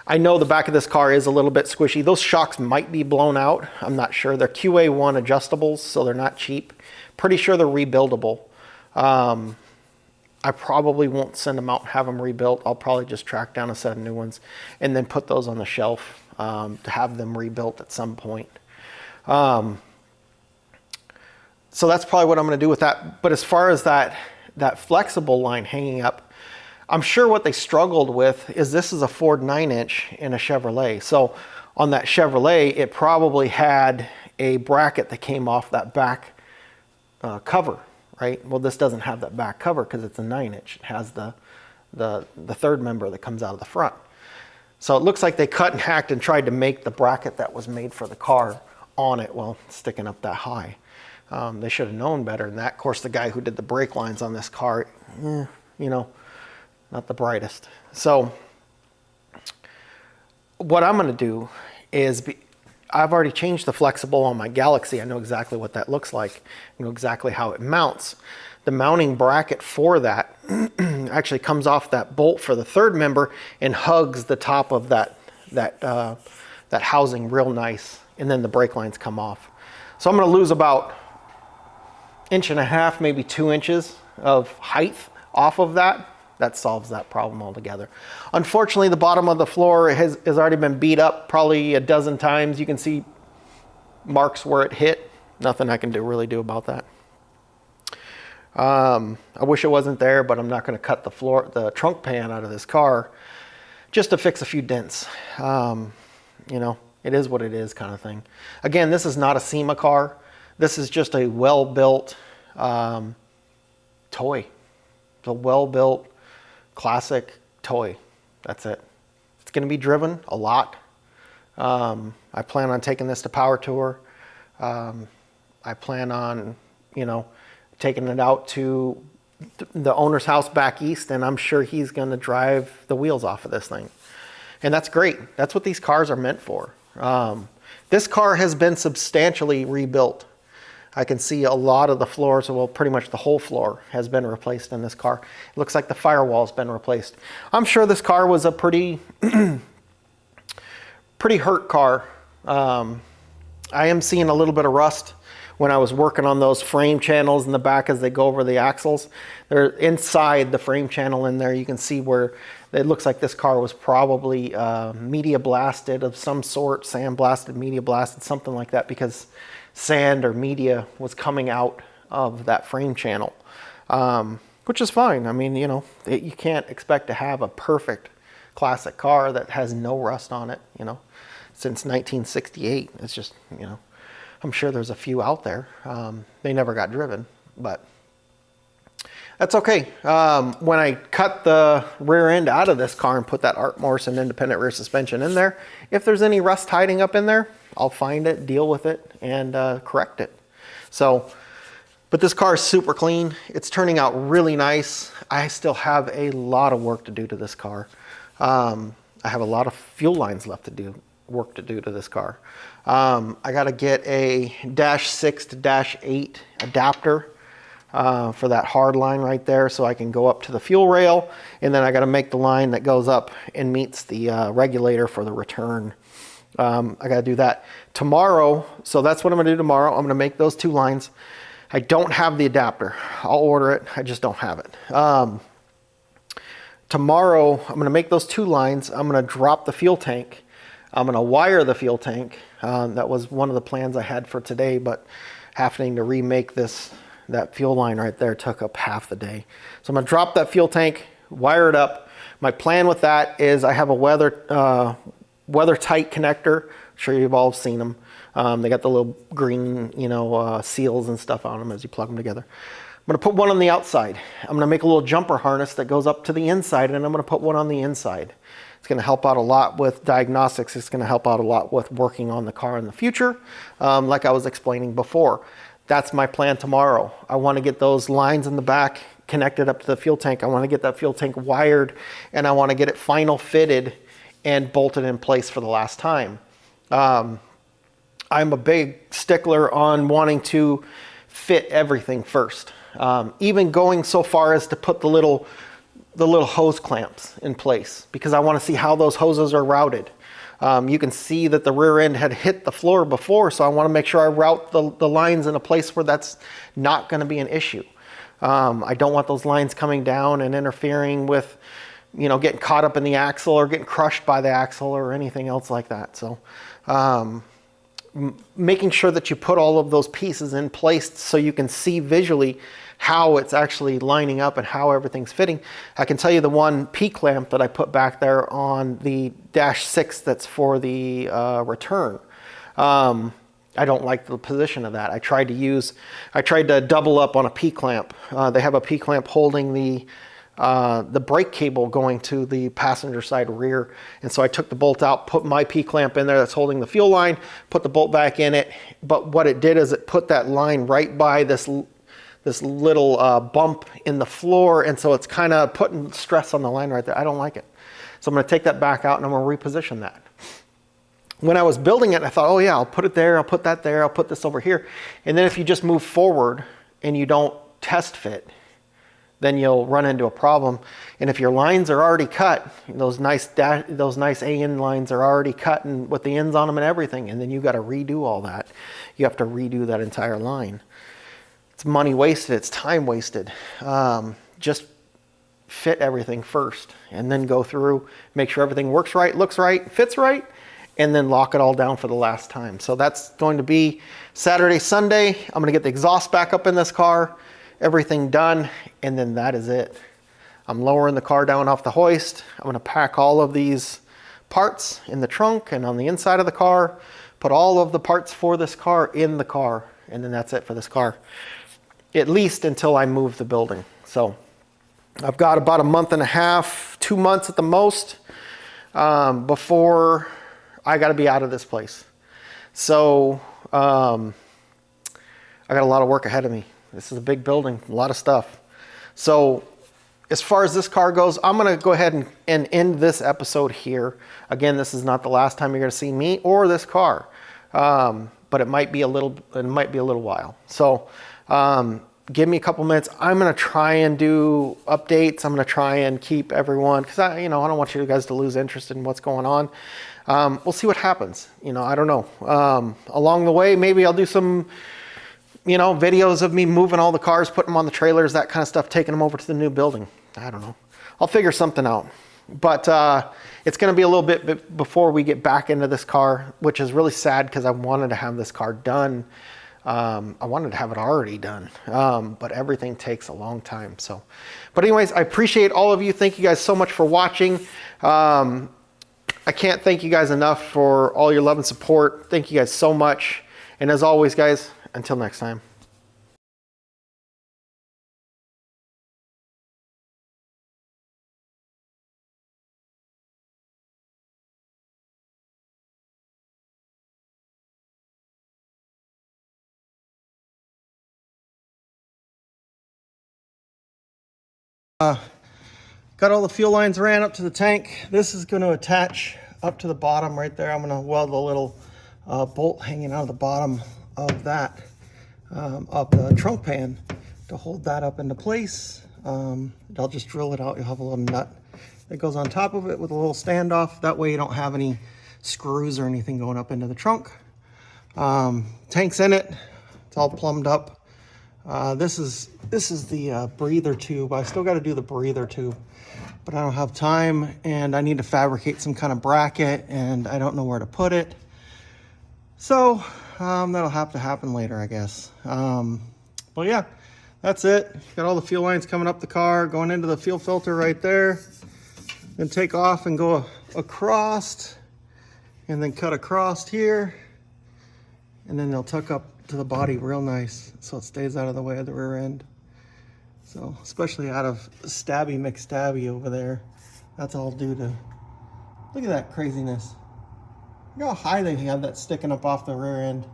I know the back of this car is a little bit squishy. Those shocks might be blown out. I'm not sure. They're QA1 adjustables, so they're not cheap. Pretty sure they're rebuildable. I probably won't send them out and have them rebuilt. I'll probably just track down a set of new ones and then put those on the shelf to have them rebuilt at some point. So that's probably what I'm going to do with that. But as far as that flexible line hanging up, I'm sure what they struggled with is this is a Ford 9-inch in a Chevrolet. So on that Chevrolet, it probably had a bracket that came off that back cover, right? Well, this doesn't have that back cover because it's a 9-inch. It has the third member that comes out of the front. So it looks like they cut and hacked and tried to make the bracket that was made for the car on it, well, sticking up that high. They should have known better than that. Of course, the guy who did the brake lines on this car, you know, not the brightest. So what I'm going to do is I've already changed the flexible on my Galaxy. I know exactly what that looks like. I know exactly how it mounts. The mounting bracket for that actually comes off that bolt for the third member and hugs the top of that housing real nice, and then the brake lines come off. So I'm going to lose about 1.5 inches, maybe 2 inches of height off of that. That solves that problem altogether. Unfortunately, the bottom of the floor has already been beat up probably a dozen times. You can see marks where it hit. Nothing I can really do about that. I wish it wasn't there, but I'm not going to cut the trunk pan out of this car just to fix a few dents. You know, it is what it is kind of thing. Again, this is not a SEMA car. This is just a well-built toy. It's a well-built classic toy. That's it. It's going to be driven a lot. I plan on taking this to Power Tour. I plan on, you know, taking it out to the owner's house back east, and I'm sure he's going to drive the wheels off of this thing. And that's great. That's what these cars are meant for. This car has been substantially rebuilt. I can see a lot of the floors, well, pretty much the whole floor has been replaced in this car. It looks like the firewall's been replaced. I'm sure this car was a pretty, pretty hurt car. I am seeing a little bit of rust when I was working on those frame channels in the back as they go over the axles. They're inside the frame channel in there. You can see where it looks like this car was probably media blasted of some sort, sand blasted, media blasted, something like that, because sand or media was coming out of that frame channel, which is fine. I mean, you know, you can't expect to have a perfect classic car that has no rust on it, you know, since 1968. It's just, you know, I'm sure there's a few out there. They never got driven, but that's okay. When I cut the rear end out of this car and put that Art Morrison independent rear suspension in there, if there's any rust hiding up in there, I'll find it, deal with it, and correct it. So, but this car is super clean. It's turning out really nice. I still have a lot of work to do to this car. I have a lot of fuel lines left to do, work to do to this car. I got to get a -6 to -8 adapter for that hard line right there, so I can go up to the fuel rail, and then I got to make the line that goes up and meets the regulator for the return. I got to do that tomorrow. So that's what I'm going to do tomorrow. I'm going to make those 2 lines. I don't have the adapter. I'll order it. I just don't have it. Tomorrow, I'm going to make those 2 lines. I'm going to drop the fuel tank. I'm going to wire the fuel tank. That was one of the plans I had for today, but having to remake that fuel line right there took up half the day. So I'm going to drop that fuel tank, wire it up. My plan with that is I have a weather-tight connector. I'm sure you've all seen them. They got the little green, you know, seals and stuff on them as you plug them together. I'm going to put one on the outside. I'm going to make a little jumper harness that goes up to the inside, and I'm going to put one on the inside. It's going to help out a lot with diagnostics. It's going to help out a lot with working on the car in the future, like I was explaining before. That's my plan tomorrow. I want to get those lines in the back connected up to the fuel tank. I want to get that fuel tank wired, and I want to get it final fitted and bolted in place for the last time. I'm a big stickler on wanting to fit everything first. Even going so far as to put the little hose clamps in place, because I want to see how those hoses are routed. You can see that the rear end had hit the floor before, so I want to make sure I route the lines in a place where that's not going to be an issue. I don't want those lines coming down and interfering with, you know, getting caught up in the axle or getting crushed by the axle or anything else like that. So making sure that you put all of those pieces in place so you can see visually how it's actually lining up and how everything's fitting. I can tell you the one P-clamp that I put back there on the -6 that's for the return. I don't like the position of that. I tried to double up on a P-clamp. They have a P-clamp holding the brake cable going to the passenger side rear. And so I took the bolt out, put my P-clamp in there that's holding the fuel line, put the bolt back in it. But what it did is it put that line right by this little bump in the floor. And so it's kind of putting stress on the line right there. I don't like it. So I'm going to take that back out and I'm going to reposition that. when I was building it, I thought, oh yeah, I'll put it there, I'll put that there, I'll put this over here. And then if you just move forward and you don't test fit, then you'll run into a problem. And if your lines are already cut, those nice AN lines are already cut and with the ends on them and everything, and then you got to redo all that. You have to redo that entire line. It's money wasted, it's time wasted. Just fit everything first and then go through, make sure everything works right, looks right, fits right, and then lock it all down for the last time. So that's going to be Saturday, Sunday. I'm gonna get the exhaust back up in this car, everything done, and then that is it. I'm lowering the car down off the hoist. I'm gonna pack all of these parts in the trunk and on the inside of the car, put all of the parts for this car in the car, and then that's it for this car, at least until I move the building. So I've got about a month and a half, 2 months at the most, before I gotta be out of this place. So I got a lot of work ahead of me. This is a big building, a lot of stuff. So as far as this car goes, I'm gonna go ahead and end this episode here. Again, this is not the last time you're gonna see me or this car, but it might be a little while. So give me a couple minutes. I'm gonna try and do updates. I'm gonna try and keep everyone, because I don't want you guys to lose interest in what's going on. We'll see what happens. I don't know. Along the way, maybe I'll do some videos of me moving all the cars, putting them on the trailers, that kind of stuff, taking them over to the new building. I don't know. I'll figure something out. But it's going to be a little bit before we get back into this car, which is really sad because I wanted to have this car done. I wanted to have it already done, but everything takes a long time. So, but anyways, I appreciate all of you. Thank you guys so much for watching. I can't thank you guys enough for all your love and support. Thank you guys so much. And as always, guys, until next time. Got all the fuel lines ran up to the tank. This is going to attach up to the bottom right there. I'm going to weld a little bolt hanging out of the bottom of that, of the trunk pan, to hold that up into place. I'll just drill it out. You'll have a little nut that goes on top of it with a little standoff. That way you don't have any screws or anything going up into the trunk. Tank's in it. It's all plumbed up. This is the breather tube. I still got to do the breather tube, but I don't have time, and I need to fabricate some kind of bracket, and I don't know where to put it. So that'll have to happen later, I guess. But yeah, that's it. Got all the fuel lines coming up the car, going into the fuel filter right there. Then take off and go across, and then cut across here, and then they'll tuck up to the body real nice so it stays out of the way of the rear end. So especially out of Stabby McStabby over there, that's all due to, look at that craziness. Look how high they have that sticking up off the rear end.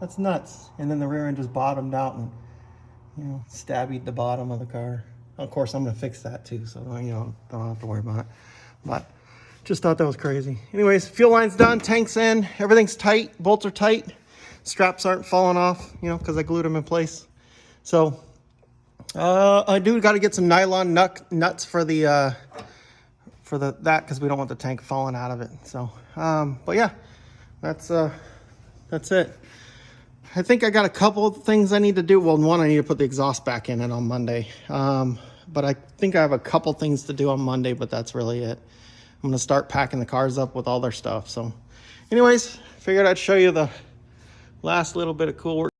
That's nuts. And then the rear end just bottomed out and stabbied the bottom of the car. Of course, I'm gonna fix that too, so don't have to worry about it. But just thought that was crazy. Anyways, fuel line's done, tank's in, everything's tight, bolts are tight. Straps aren't falling off, because I glued them in place. So I do got to get some nylon nuts for the that, because we don't want the tank falling out of it. So but yeah, that's it. I think I got a couple of things I need to do. Well, one, I need to put the exhaust back in it on Monday. But I think I have a couple things to do on Monday, but that's really it. I'm gonna start packing the cars up with all their stuff. So anyways, figured I'd show you the last little bit of cool work.